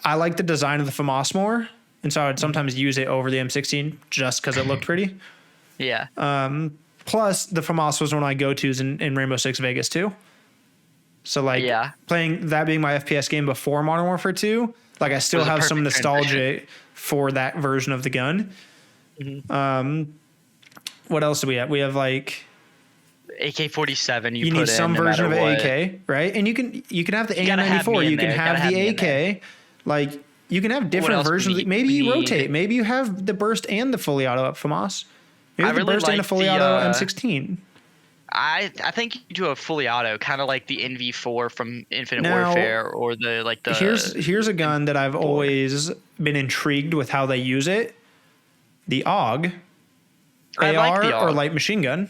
I like the design of the FAMAS more, and so I would sometimes use it over the M16 just because it looked pretty. Yeah. Plus, the FAMAS was one of my go-tos in Rainbow Six Vegas too. So like playing that being my FPS game before Modern Warfare 2, like I still have some nostalgia for that version of the gun. What else do we have? We have like AK-47. You need some version of AK, right? And you can have the AM94. You can have the AK. Like you can have different versions. Maybe you rotate. Maybe you have the burst and the fully auto up FAMAS. Maybe the burst and a fully auto M16. I think you do a fully auto, kind of like the NV4 from Infinite Warfare, or Here's a gun that I've always been intrigued with how they use it. The AUG, AR or light machine gun.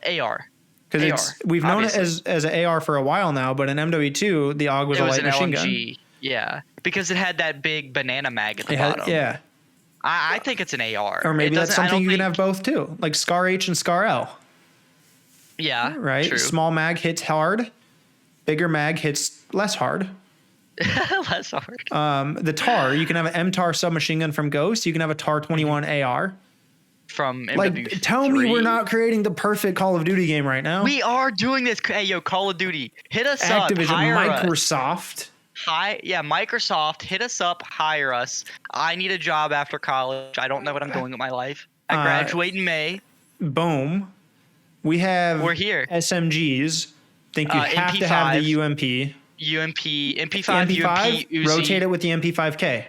AR. Because we've known it as an AR for a while now, but in MW2 the AUG was a light machine gun. Yeah, because it had that big banana mag at the bottom. Yeah. I think it's an AR. Or maybe that's something you can have both too, like Scar H and Scar L. Yeah, right. True. Small mag hits hard, bigger mag hits less hard. Less hard. The TAR, you can have an MTAR submachine gun from Ghost. You can have a TAR 21 AR from MW3. Like, tell me we're not creating the perfect Call of Duty game right now. We are doing this. Hey, yo, Call of Duty, hit us Activision, up. Microsoft. Microsoft, hit us up, hire us. I need a job after college. I don't know what I'm doing with my life. I graduate in May. Boom. We're here. SMGs. Think you have MP5, to have the UMP. MP5, MP5, UMP, Uzi. rotate it with the MP5K.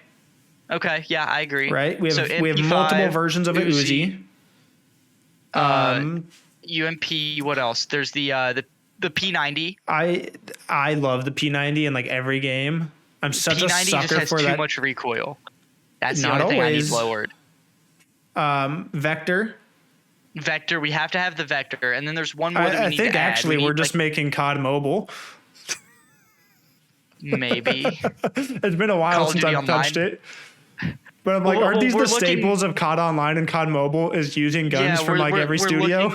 Okay, yeah, I agree. Right? We have multiple versions of Uzi. UMP, what else? There's the P90. I love the P90 in like every game. I'm such a sucker just has for that. Too much recoil. That's the Not only thing I always. need lowered. Vector, we have to have the Vector, and then there's one more that we need to add. I think actually we're just making COD Mobile. Maybe. It's been a while since I've touched it. But I'm like, aren't these the staples of COD Online and COD Mobile is using guns from like every studio?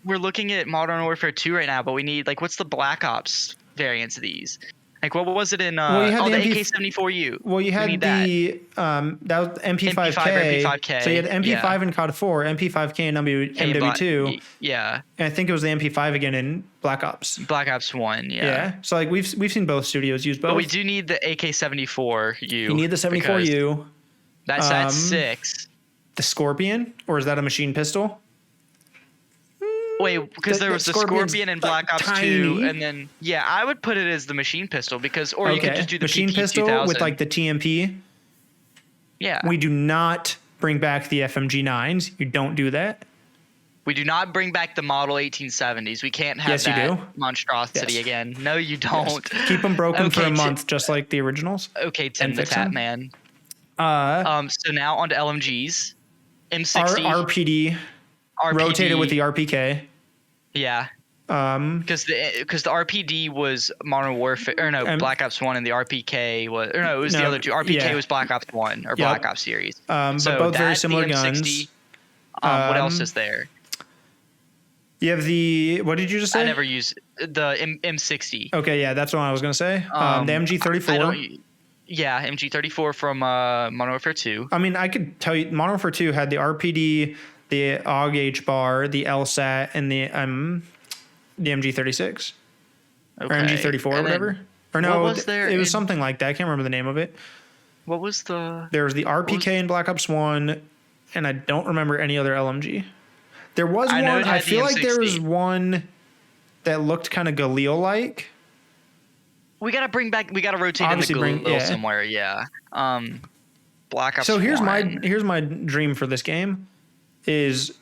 We're looking at Modern Warfare 2 right now, but we need, like, what's the Black Ops variants of these? Like what was it in? Well, you had the the AK-74U. Well, you had the that was MP5K. MP5K. So you had MP5 in COD 4, MP5K in MW2. Yeah. And I think it was the MP5 again in Black Ops. Black Ops 1, yeah. Yeah. So like we've seen both studios use both. But we do need the AK-74U. You need the 74U. That's at 6. The Scorpion, or is that a machine pistol? Wait, because there was the Scorpion in Black Ops tiny. 2, and then I would put it as the machine pistol or you could just do the machine PT-2000. pistol with like the TMP. Yeah. We do not bring back the FMG9s. You don't do that. We do not bring back the model 1870s. We can't have that monstrosity again. No, you don't. Yes. Keep them broken for a month, just like the originals. Okay, Tim the Tap Man. So now on to LMGs. M60. RPD. Rotated with the RPK. Yeah. Because the RPD was Modern Warfare, or no, Black Ops 1, and the RPK was, or no, it was the other two. RPK was Black Ops 1 or Black Ops series. But both very similar guns. What else is there? You have the, what did you just say? I never use the M60. Okay, yeah, that's what I was gonna say. The MG34. Yeah, MG34 from Modern Warfare 2. I mean, I could tell you, Modern Warfare 2 had the RPD, the AUG H bar, the LSAT, and the MG36 or MG34 or whatever. Or no, it was something like that. I can't remember the name of it. What was the? There was the RPK in Black Ops 1, and I don't remember any other LMG. There was one. I feel like there was one that looked kind of Galil-like. We gotta rotate in the Galil somewhere. Yeah. Black Ops. So here's my dream for this game. Is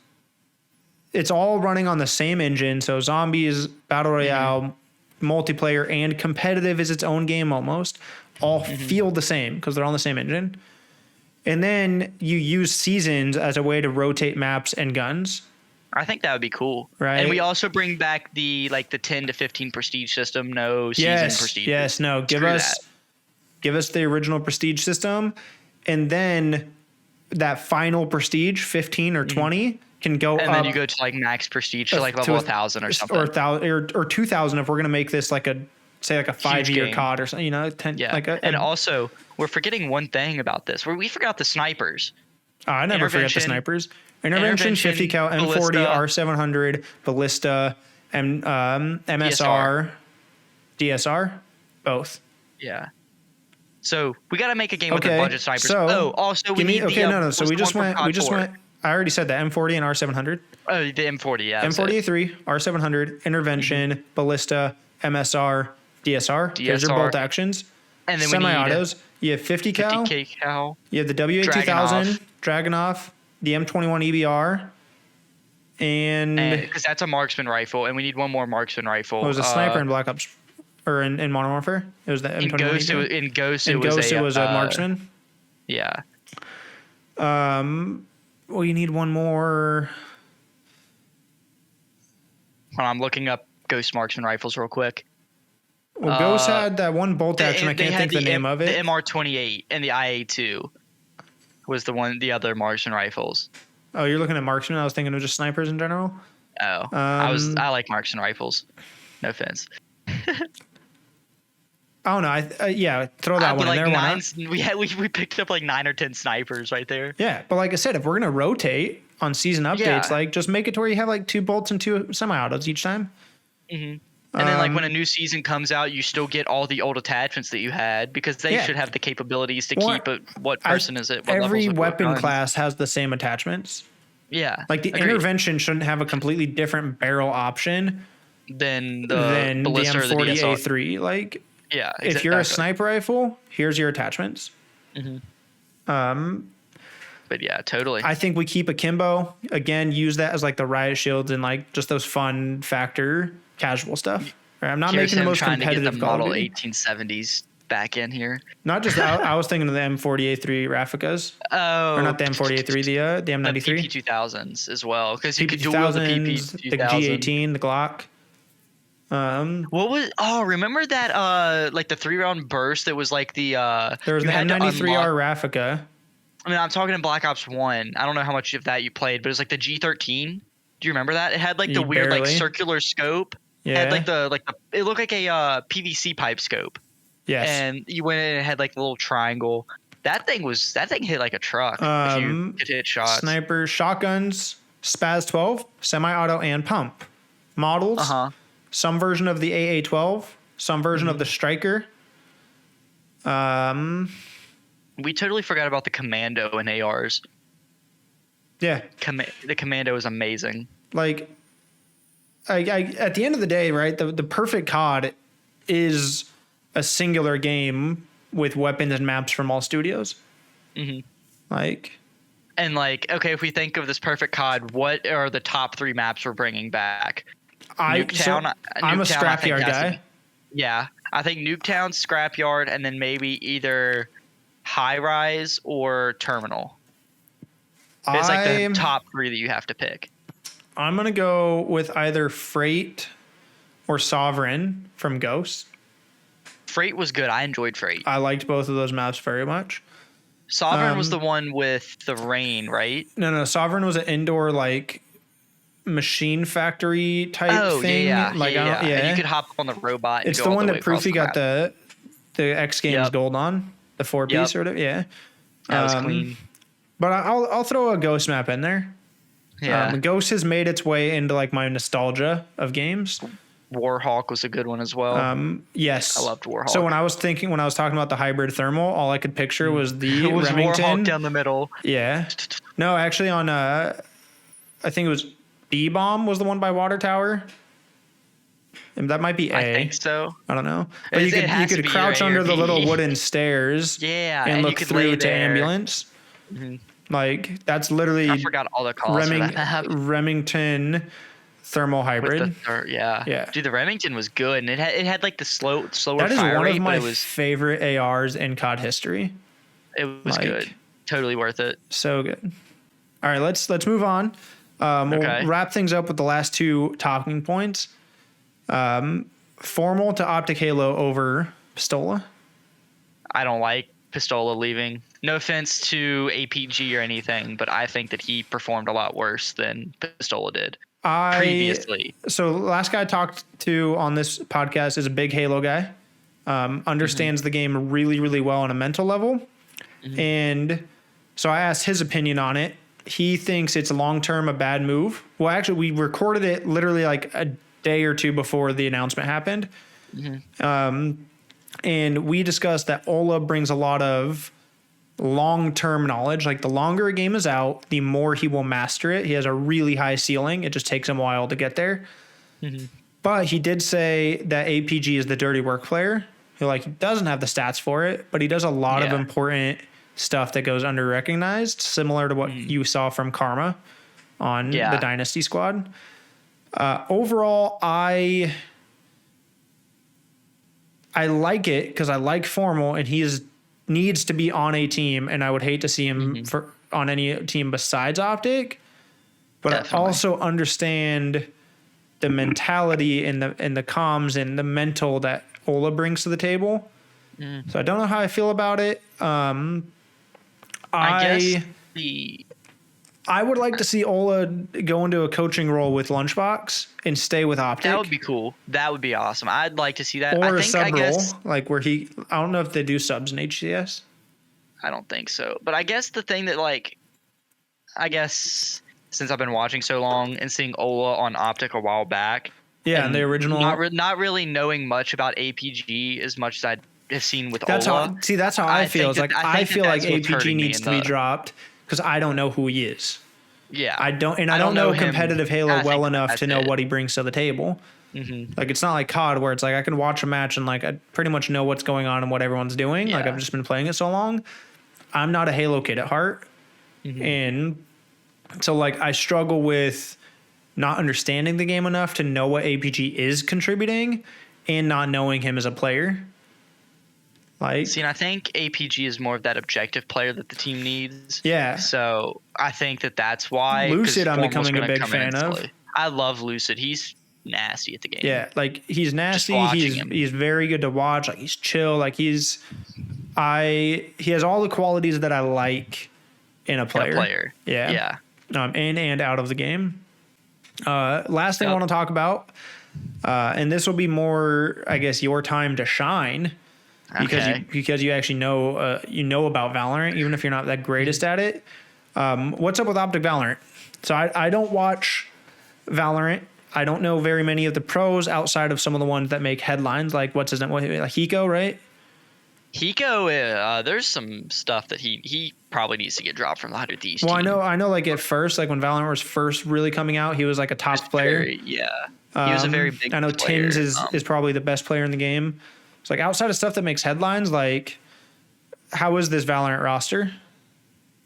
it's all running on the same engine, so zombies, battle royale, multiplayer, and competitive is its own game almost. All feel the same because they're on the same engine. And then you use seasons as a way to rotate maps and guns. I think that would be cool. Right. And we also bring back the 10 to 15 prestige system, no season prestige. Yes, no. Give us the original prestige system, and then that final prestige, 15 or 20, can go up. And then you go to like max prestige to like level 1,000 or something. Or 2,000 if we're going to make this like a 5-year COD or something, 10. Yeah. And also, we're forgetting one thing about this. We forgot the snipers. Oh, I never forget the snipers. Intervention, 50 cal, M40, R700, Ballista, MSR, DSR, both. Yeah. So we got to make a game with a bunch of snipers. So we need So we just went. I already said that M40 and R700. Oh, the M40, yeah. M40A3, R700, Intervention, Ballista, MSR, DSR. Those are bolt actions. And then semi-autos. You have 50 cal. 50K cal. You have the W8000, Dragunov, the M21 EBR, and because that's a marksman rifle, and we need one more marksman rifle. It was a sniper in Black Ops, or in Modern Warfare. It was the M21. In Ghost, it was a marksman. Yeah. Well, you need one more. Hold on, I'm looking up Ghost marksman rifles real quick. Well, Ghost had that one bolt action. I can't think the name of it. The MR28 and the IA2 was the other marksman rifles. Oh, you're looking at marksman. I was thinking of just snipers in general. Oh, I like marksman rifles. No offense. Oh no, throw that one in there. We picked up like 9 or 10 snipers right there. Yeah, but like I said, if we're gonna rotate on season updates, just make it to where you have like 2 bolts and 2 semi-autos each time. Mm-hmm. And then when a new season comes out, you still get all the old attachments that you had because they should have the capabilities to keep it. What person is it? Every weapon class has the same attachments. Yeah. Like the intervention shouldn't have a completely different barrel option than the M40A3. Like, if you're a sniper rifle, here's your attachments. Mm-hmm. But yeah, totally. I think we keep akimbo. Again, use that as like the riot shields and like just those fun factor casual stuff. I'm not making the most competitive model 1870s back in here. Not just that. I was thinking of the M40A3 Raficas. Oh, or not the M40A3, the M93. The PP2000s as well, because you could duel the PP2000, the G18, the Glock. Remember that like the 3-round burst that was like the there was the M93R Rafica. I mean, I'm talking in Black Ops 1. I don't know how much of that you played, but it was like the G13. Do you remember that? It had like the weird like circular scope. Yeah. It had like the it looked like a PVC pipe scope. Yes. And you went in and it had like the little triangle. That thing hit like a truck if you could hit shots. Sniper, shotguns, Spaz 12, semi-auto, and pump. Models, some version of the AA-12, some version of the Striker. We totally forgot about the Commando and ARs. Yeah. The Commando is amazing. Like, I at the end of the day, right, the perfect COD is a singular game with weapons and maps from all studios. Like, and like, okay, if we think of this perfect COD, what are the top 3 maps we're bringing back? Nuketown. I'm a Scrapyard guy. Yeah, I think Nuketown, Scrapyard, and then maybe either High Rise or Terminal. It's like the top 3 that you have to pick. I'm gonna go with either Freight or Sovereign from Ghost. Freight was good. I enjoyed Freight. I liked both of those maps very much. Sovereign was the one with the rain, right? No. Sovereign was an indoor like machine factory type thing. Yeah. Like, And you could hop up on the robot. It's the one that Proofy got the X Games gold on, the 4-piece or whatever. Yeah, that was clean. But I'll throw a Ghost map in there. Yeah, Ghost has made its way into like my nostalgia of games. Warhawk was a good one as well. Yes, I loved Warhawk. So when I was talking about the hybrid thermal, all I could picture was the Remington Warhawk down the middle. Yeah, no, actually on I think it was B-Bomb was the one by Water Tower. And that might be A. I think so. I don't know. But you could crouch under the little wooden stairs. Yeah, and look through to ambulance. Like that's literally. I forgot all the calls for that. Remington thermal hybrid. Yeah. Dude, the Remington was good, and it had like the slower that is fire one rate, of my favorite ARs in COD history. It was good. Totally worth it. So good. All right, let's move on. We'll wrap things up with the last 2 talking points. Formal to OpTic Halo over Pistola. I don't like Pistola leaving. No offense to APG or anything, but I think that he performed a lot worse than Pistola did previously. So the last guy I talked to on this podcast is a big Halo guy. Understands the game really, really well on a mental level. And so I asked his opinion on it. He thinks it's long-term a bad move. Well, actually, we recorded it literally like a day or 2 before the announcement happened. And we discussed that Ola brings a lot of long-term knowledge. Like the longer a game is out, the more he will master it. He has a really high ceiling. It just takes him a while to get there. But he did say that APG is the dirty work player who like doesn't have the stats for it, but he does a lot of important stuff that goes under recognized, similar to what you saw from Karma on the Dynasty squad. Overall, I like it because I like Formal, and he needs to be on a team, and I would hate to see him on any team besides OpTic. But definitely. I also understand the mentality and the comms and the mental that Ola brings to the table. So I don't know how I feel about it. I would like to see Ola go into a coaching role with Lunchbox and stay with OpTic. That would be cool. That would be awesome. I'd like to see that. Or a sub role, like where I don't know if they do subs in HCS. I don't think so. But I guess the thing that since I've been watching so long and seeing Ola on OpTic a while back. Yeah, and the original. Not really knowing much about APG as much as I have seen with Ola. That's how I feel. I feel like APG needs to be dropped. Because I don't know who he is. Yeah. I don't know competitive Halo well enough to know what he brings to the table. Like, it's not like COD where it's like I can watch a match and like I pretty much know what's going on and what everyone's doing. Like, I've just been playing it so long. I'm not a Halo kid at heart. And so like I struggle with not understanding the game enough to know what APG is contributing and not knowing him as a player. See, and I think APG is more of that objective player that the team needs. Yeah. So I think that's why. Lucid, I'm becoming a big fan of. I love Lucid. He's nasty at the game. Yeah, like he's nasty. He's very good to watch. Like he's chill. Like he has all the qualities that I like in a player. Yeah. In and out of the game. Last thing I want to talk about, and this will be more, I guess, your time to shine. because you actually know about Valorant, even if you're not that greatest at it. What's up with OpTic Valorant? So I don't watch Valorant. I don't know very many of the pros outside of some of the ones that make headlines, like what's his name? Like Hiko, right? Hiko, there's some stuff that he probably needs to get dropped from the 100 Thieves team. Well, I know. Like at first, like when Valorant was first really coming out, he was like a top player. He was a very big. I know player. Tins is probably the best player in the game. It's like outside of stuff that makes headlines, like how is this Valorant roster?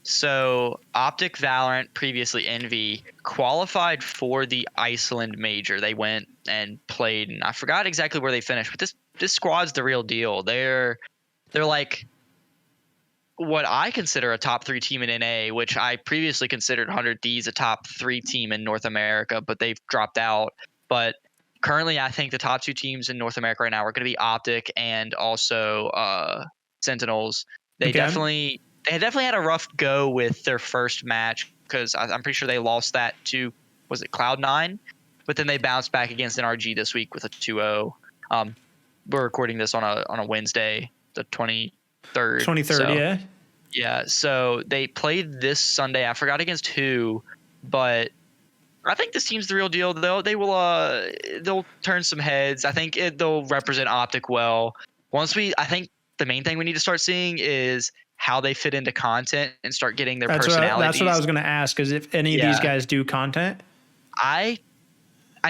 So OpTic Valorant, previously Envy, qualified for the Iceland major. They went and played, and I forgot exactly where they finished, but this squad's the real deal. They're like what I consider a top 3 team in NA, which I previously considered 100 Thieves a top 3 team in North America, but they've dropped out. But currently, I think the top 2 teams in North America right now are going to be OpTic and also Sentinels. They definitely had a rough go with their first match because I'm pretty sure they lost that to, was it Cloud9? But then they bounced back against NRG this week with a 2-0. We're recording this on a Wednesday, the 23rd. 23rd, yeah. Yeah, so they played this Sunday. I forgot against who, but I think this team's the real deal. They'll turn some heads. I think they'll represent OpTic well. I think the main thing we need to start seeing is how they fit into content and start getting their personalities. That's what I was going to ask, is if any of these guys do content. I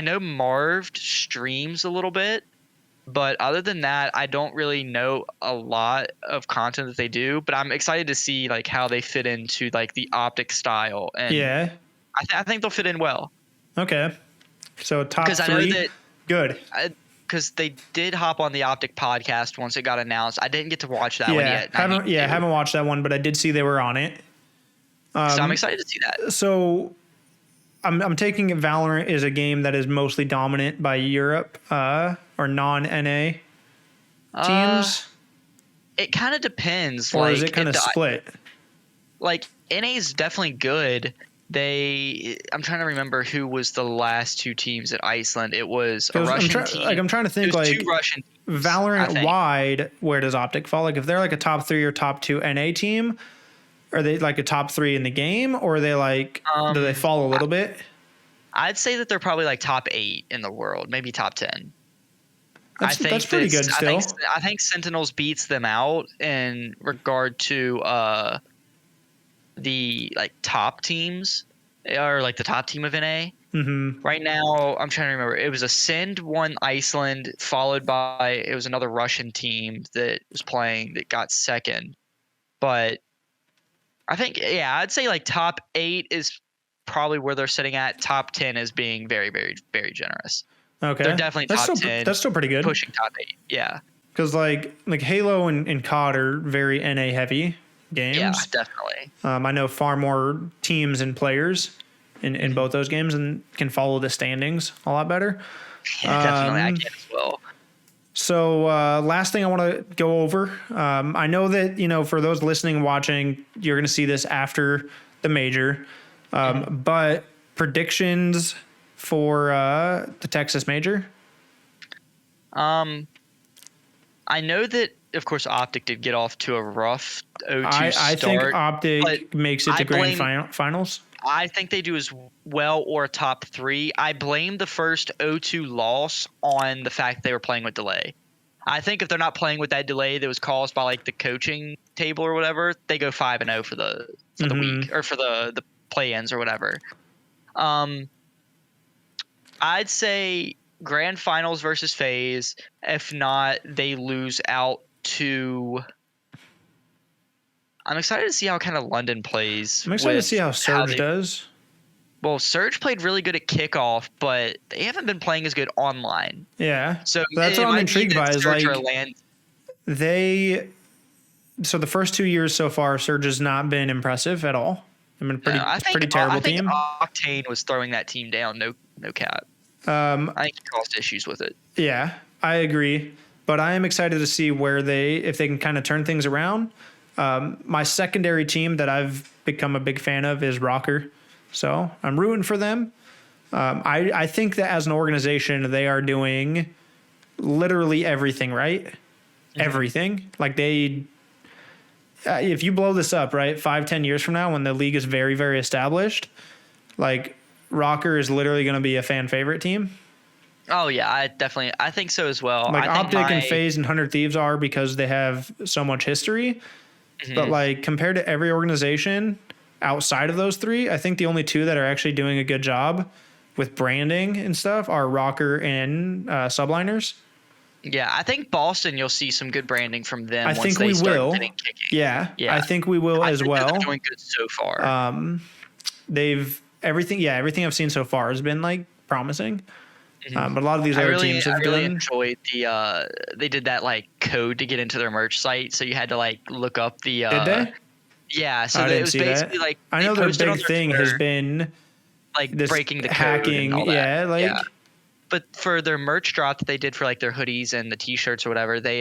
know Marv streams a little bit, but other than that, I don't really know a lot of content that they do. But I'm excited to see like how they fit into like the OpTic style, and I think they'll fit in well. Okay, so top 3. I know that good. Because they did hop on the OpTic podcast once it got announced. I didn't get to watch that one yet. I haven't watched that one, but I did see they were on it. So I'm excited to see that. So I'm taking it Valorant is a game that is mostly dominant by Europe or non-NA teams. It kind of depends. Or is it kind of split? Like NA is definitely good. I'm trying to remember who was the last 2 teams at Iceland. It was a Russian team. Like I'm trying to think, like 2 Russian teams, Valorant wide, where does OpTic fall? Like if they're like a top 3 or top 2 NA team, are they like a top 3 in the game, or are they like do they fall a little bit? I'd say that they're probably like top 8 in the world, maybe top 10. That's pretty good still. I think Sentinels beats them out in regard to the like top teams, or like the top team of NA. Mm-hmm. Right now, I'm trying to remember. It was a Send won Iceland, followed by it was another Russian team that was playing that got second. But I think I'd say like top 8 is probably where they're sitting at. Top 10 is being very, very, very generous. Okay, they're definitely top 10. That's still pretty good. Pushing top 8, yeah. Because like Halo and COD are very NA heavy games. Yeah, definitely. I know far more teams and players in both those games and can follow the standings a lot better. Yeah, definitely. I can as well. So last thing I want to go over, I know that, for those listening and watching, you're going to see this after the major, but predictions for the Texas major? I know that, of course, OpTic did get off to a rough 0-2 I start. think OpTic makes it to grand finals. I think they do as well, or top 3. I blame the first 0-2 loss on the fact they were playing with delay. I think if they're not playing with that delay that was caused by like the coaching table or whatever, they go 5-0 for the week, or for the play-ins or whatever. I'd say grand finals versus FaZe. If not, they lose out to. I'm excited to see how kind of London plays. I'm excited to see how Surge does. Well, Surge played really good at kickoff, but they haven't been playing as good online. Yeah. So that's what I'm intrigued by. Is like So the first 2 years so far, Surge has not been impressive at all. I mean, pretty terrible team. Octane was throwing that team down. No cap. I think he caused issues with it. Yeah, I agree. But I am excited to see if they can kind of turn things around. My secondary team that I've become a big fan of is Rocker. So I'm rooting for them. I think that as an organization, they are doing literally everything right. everything. Like if you blow this up, right, 5-10 years from now when the league is very, very established, like Rocker is literally going to be a fan favorite team. Oh yeah, I think so as well. Like I think OpTic and FaZe and 100 Thieves are because they have so much history. But like compared to every organization outside of those three, I think the only two that are actually doing a good job with branding and stuff are Rocker and Subliners. Yeah, I think Boston, you'll see some good branding from them. I once think they we start will. kicking. Yeah, I think we will as well. They're doing good so far. Everything I've seen so far has been like promising. But a lot of these other teams have really enjoyed they did that like code to get into their merch site, so you had to like look up the. Did they? Yeah, so it was basically like I know their big thing Twitter, has been like this breaking the code hacking. and all that. Yeah. But for their merch drop that they did for like their hoodies and the t-shirts or whatever, they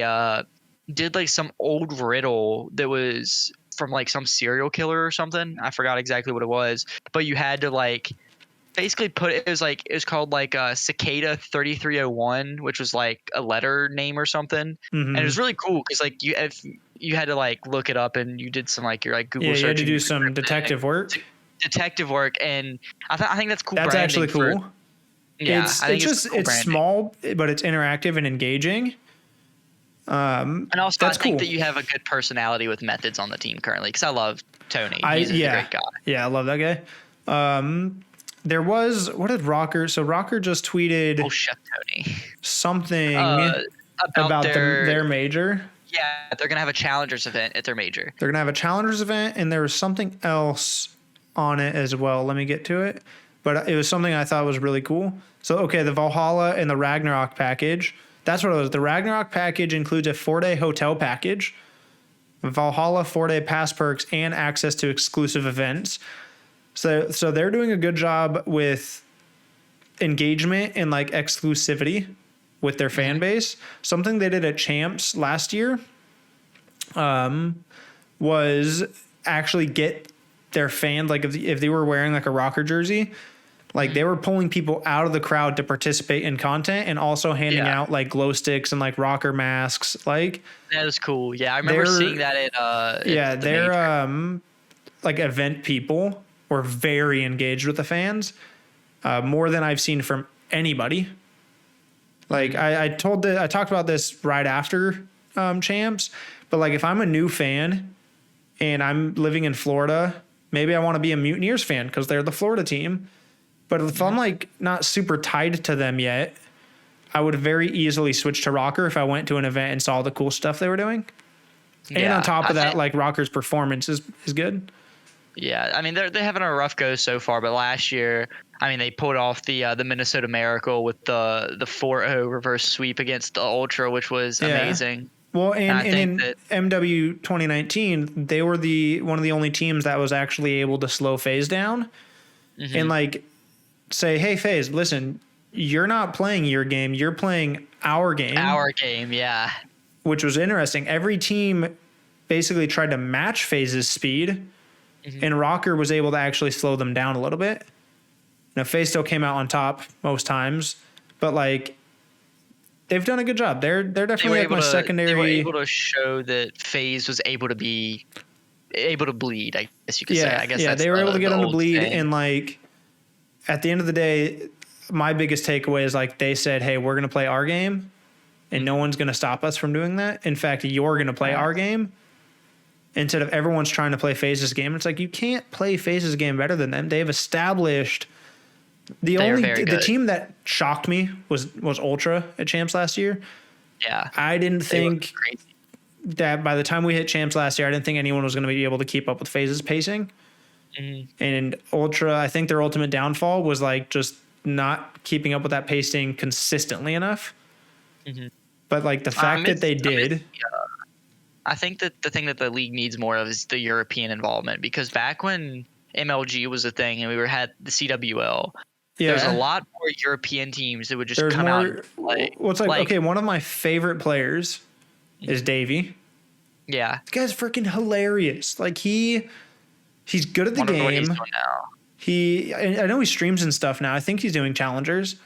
did like some old riddle that was from like some serial killer or something. I forgot exactly what it was, but you had to like basically it was called like Cicada 3301, which was like a letter name or something. And it was really cool because like you had to like look it up and you did some like your like Google search. You had to do some detective work. And I think that's cool. That's actually cool. Yeah, it's small, but it's interactive and engaging. And also, I think that you have a good personality with methods on the team currently because I love Tony. He's a great guy. Yeah, I love that guy. There was what did Rocker? So Rocker just tweeted Chef Tony something about their major. Yeah, they're gonna have a challengers event at their major. They're gonna have a challengers event, and there was something else on it as well. Let me get to it. But it was something I thought was really cool. So, okay, the Valhalla and the Ragnarok package. That's what it was. The Ragnarok package includes a 4-day hotel package, Valhalla 4-day pass perks, and access to exclusive events. So they're doing a good job with engagement and like exclusivity with their fan base. Something they did at Champs last year was actually get their fans, like if they were wearing like a Rocker jersey, like they were pulling people out of the crowd to participate in content and also handing out like glow sticks and like Rocker masks. Like that was cool. Yeah, I remember seeing that at they're like event people were very engaged with the fans, more than I've seen from anybody. Like I talked about this right after Champs, but like if I'm a new fan and I'm living in Florida, maybe I want to be a Mutineers fan because they're the Florida team. But if I'm like not super tied to them yet, I would very easily switch to Rocker if I went to an event and saw the cool stuff they were doing. And on top of that, like Rocker's performance is good. Yeah, I mean they're having a rough go so far, but last year, I mean they pulled off the Minnesota Miracle with the 4-0 reverse sweep against the Ultra, which was amazing. Well, and in MW 2019, they were one of the only teams that was actually able to slow FaZe down and like say, hey, FaZe, listen, you're not playing your game. You're playing our game. Our game, yeah. Which was interesting. Every team basically tried to match FaZe's speed, and Rocker was able to actually slow them down a little bit. Now, FaZe still came out on top most times, but like they've done a good job. They're definitely like my secondary. They were able to show that FaZe was able to bleed. I guess you could say. I guess they were able to get them to bleed, and like at the end of the day, my biggest takeaway is like they said, "Hey, we're going to play our game, and no one's going to stop us from doing that. In fact, you're going to play our game." Instead of everyone's trying to play FaZe's game, it's like you can't play FaZe's game better than them. They've established the team that shocked me was Ultra at Champs last year. Yeah, I didn't think that by the time we hit Champs last year, I didn't think anyone was going to be able to keep up with FaZe's pacing. And Ultra, I think their ultimate downfall was like just not keeping up with that pacing consistently enough. But like the fact that they did. I think that the thing that the league needs more of is the European involvement, because back when MLG was a thing and we had the CWL, there's a lot more European teams that would just come out and play. Well, it's like, okay, one of my favorite players is Davey. Yeah. This guy's freaking hilarious. Like he's good at the game. What he's doing now. I know he streams and stuff now. I think he's doing challengers.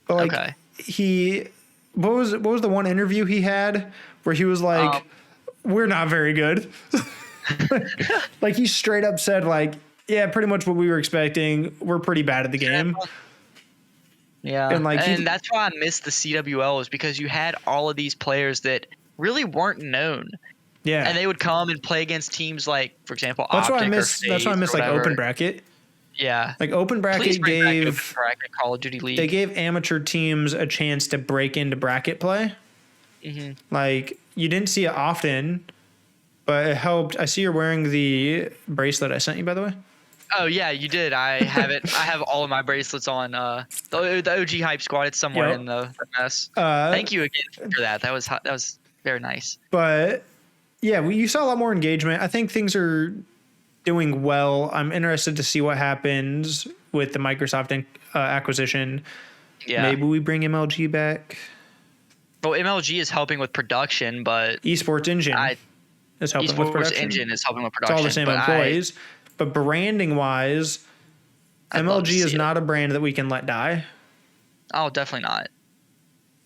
But like he what was the one interview he had where he was like, we're not very good. Like he straight up said like, yeah, pretty much what we were expecting. We're pretty bad at the game. Yeah. And that's why I missed the CWL, is because you had all of these players that really weren't known. Yeah. And they would come and play against teams like, for example, that's OpTic why I miss like Open Bracket. Yeah. Like Open Bracket gave Call of Duty League. They gave amateur teams a chance to break into bracket play. Mm-hmm. Like you didn't see it often, but it helped. I see you're wearing the bracelet I sent you, by the way. Oh yeah, you did. I have it. I have all of my bracelets on. The OG Hype Squad. It's somewhere in the mess. Thank you again for that. That was very nice. But yeah, you saw a lot more engagement. I think things are doing well. I'm interested to see what happens with the Microsoft acquisition. Yeah, maybe we bring MLG back. Well, MLG is helping with production, but Esports Engine is helping with production. Esports Engine is helping with production. It's all the same employees. But branding wise, MLG is not a brand that we can let die. Oh, definitely not.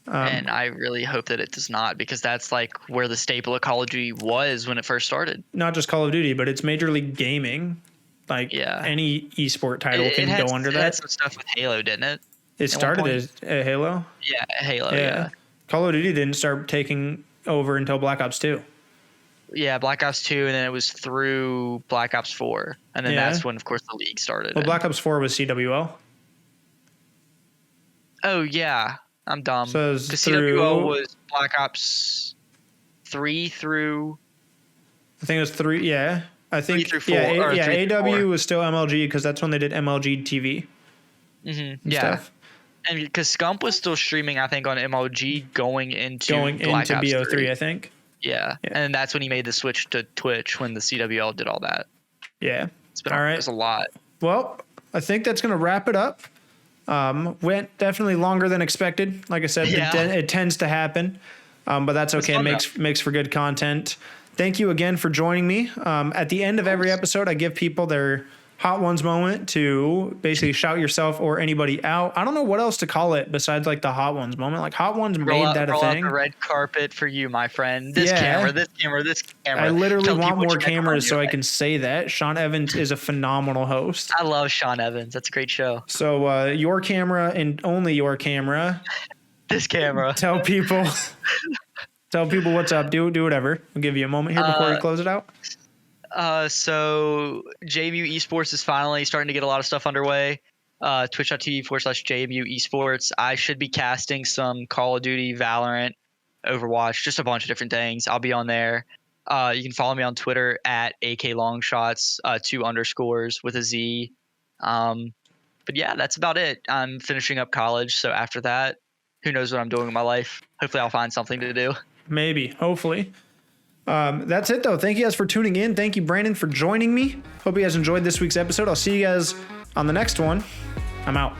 And I really hope that it does not, because that's like where the staple of Call of Duty was when it first started. Not just Call of Duty, but it's Major League Gaming. Like any esport title can go under that. It had some stuff with Halo, didn't it? It started as a Halo. Yeah, Halo. Yeah. Call of Duty didn't start taking over until Black Ops 2. Yeah, Black Ops 2, and then it was through Black Ops 4. And then that's when, of course, the League started. Well, Black Ops 4 was CWL. Oh, yeah. I'm dumb. So the CWL was Black Ops 3 through... I think it was 3, yeah. I think 3 through 4. AW was still MLG because that's when they did MLG TV. Mm-hmm. Yeah. Stuff. And because Scump was still streaming, I think, on MLG going into Black Ops BO3, 3. I think. Yeah, and that's when he made the switch to Twitch when the CWL did all that. Yeah. It's been it was a lot. Well, I think that's going to wrap it up. Went definitely longer than expected. Like I said, it tends to happen, but that's okay. It makes for good content. Thank you again for joining me. At the end of every episode, I give people their Hot Ones moment to basically shout yourself or anybody out. I don't know what else to call it besides like the Hot Ones moment. Like Hot Ones made that a thing. Roll out the red carpet for you, my friend. This camera. I literally want more cameras so I can say that. Sean Evans is a phenomenal host. I love Sean Evans. That's a great show. So your camera and only your camera. This camera. Tell people what's up. Do whatever. I'll give you a moment here before we close it out. So JMU Esports is finally starting to get a lot of stuff underway. Twitch.tv/JMU Esports. I should be casting some Call of Duty, Valorant, Overwatch, just a bunch of different things. I'll be on there. You can follow me on Twitter at AKaY Longshotz, 2 underscores with a Z. But yeah, that's about it. I'm finishing up college, so after that, who knows what I'm doing in my life? Hopefully I'll find something to do. Maybe, hopefully. That's it though. Thank you guys for tuning in. Thank you, Brandon, for joining me. Hope you guys enjoyed this week's episode. I'll see you guys on the next one. I'm out.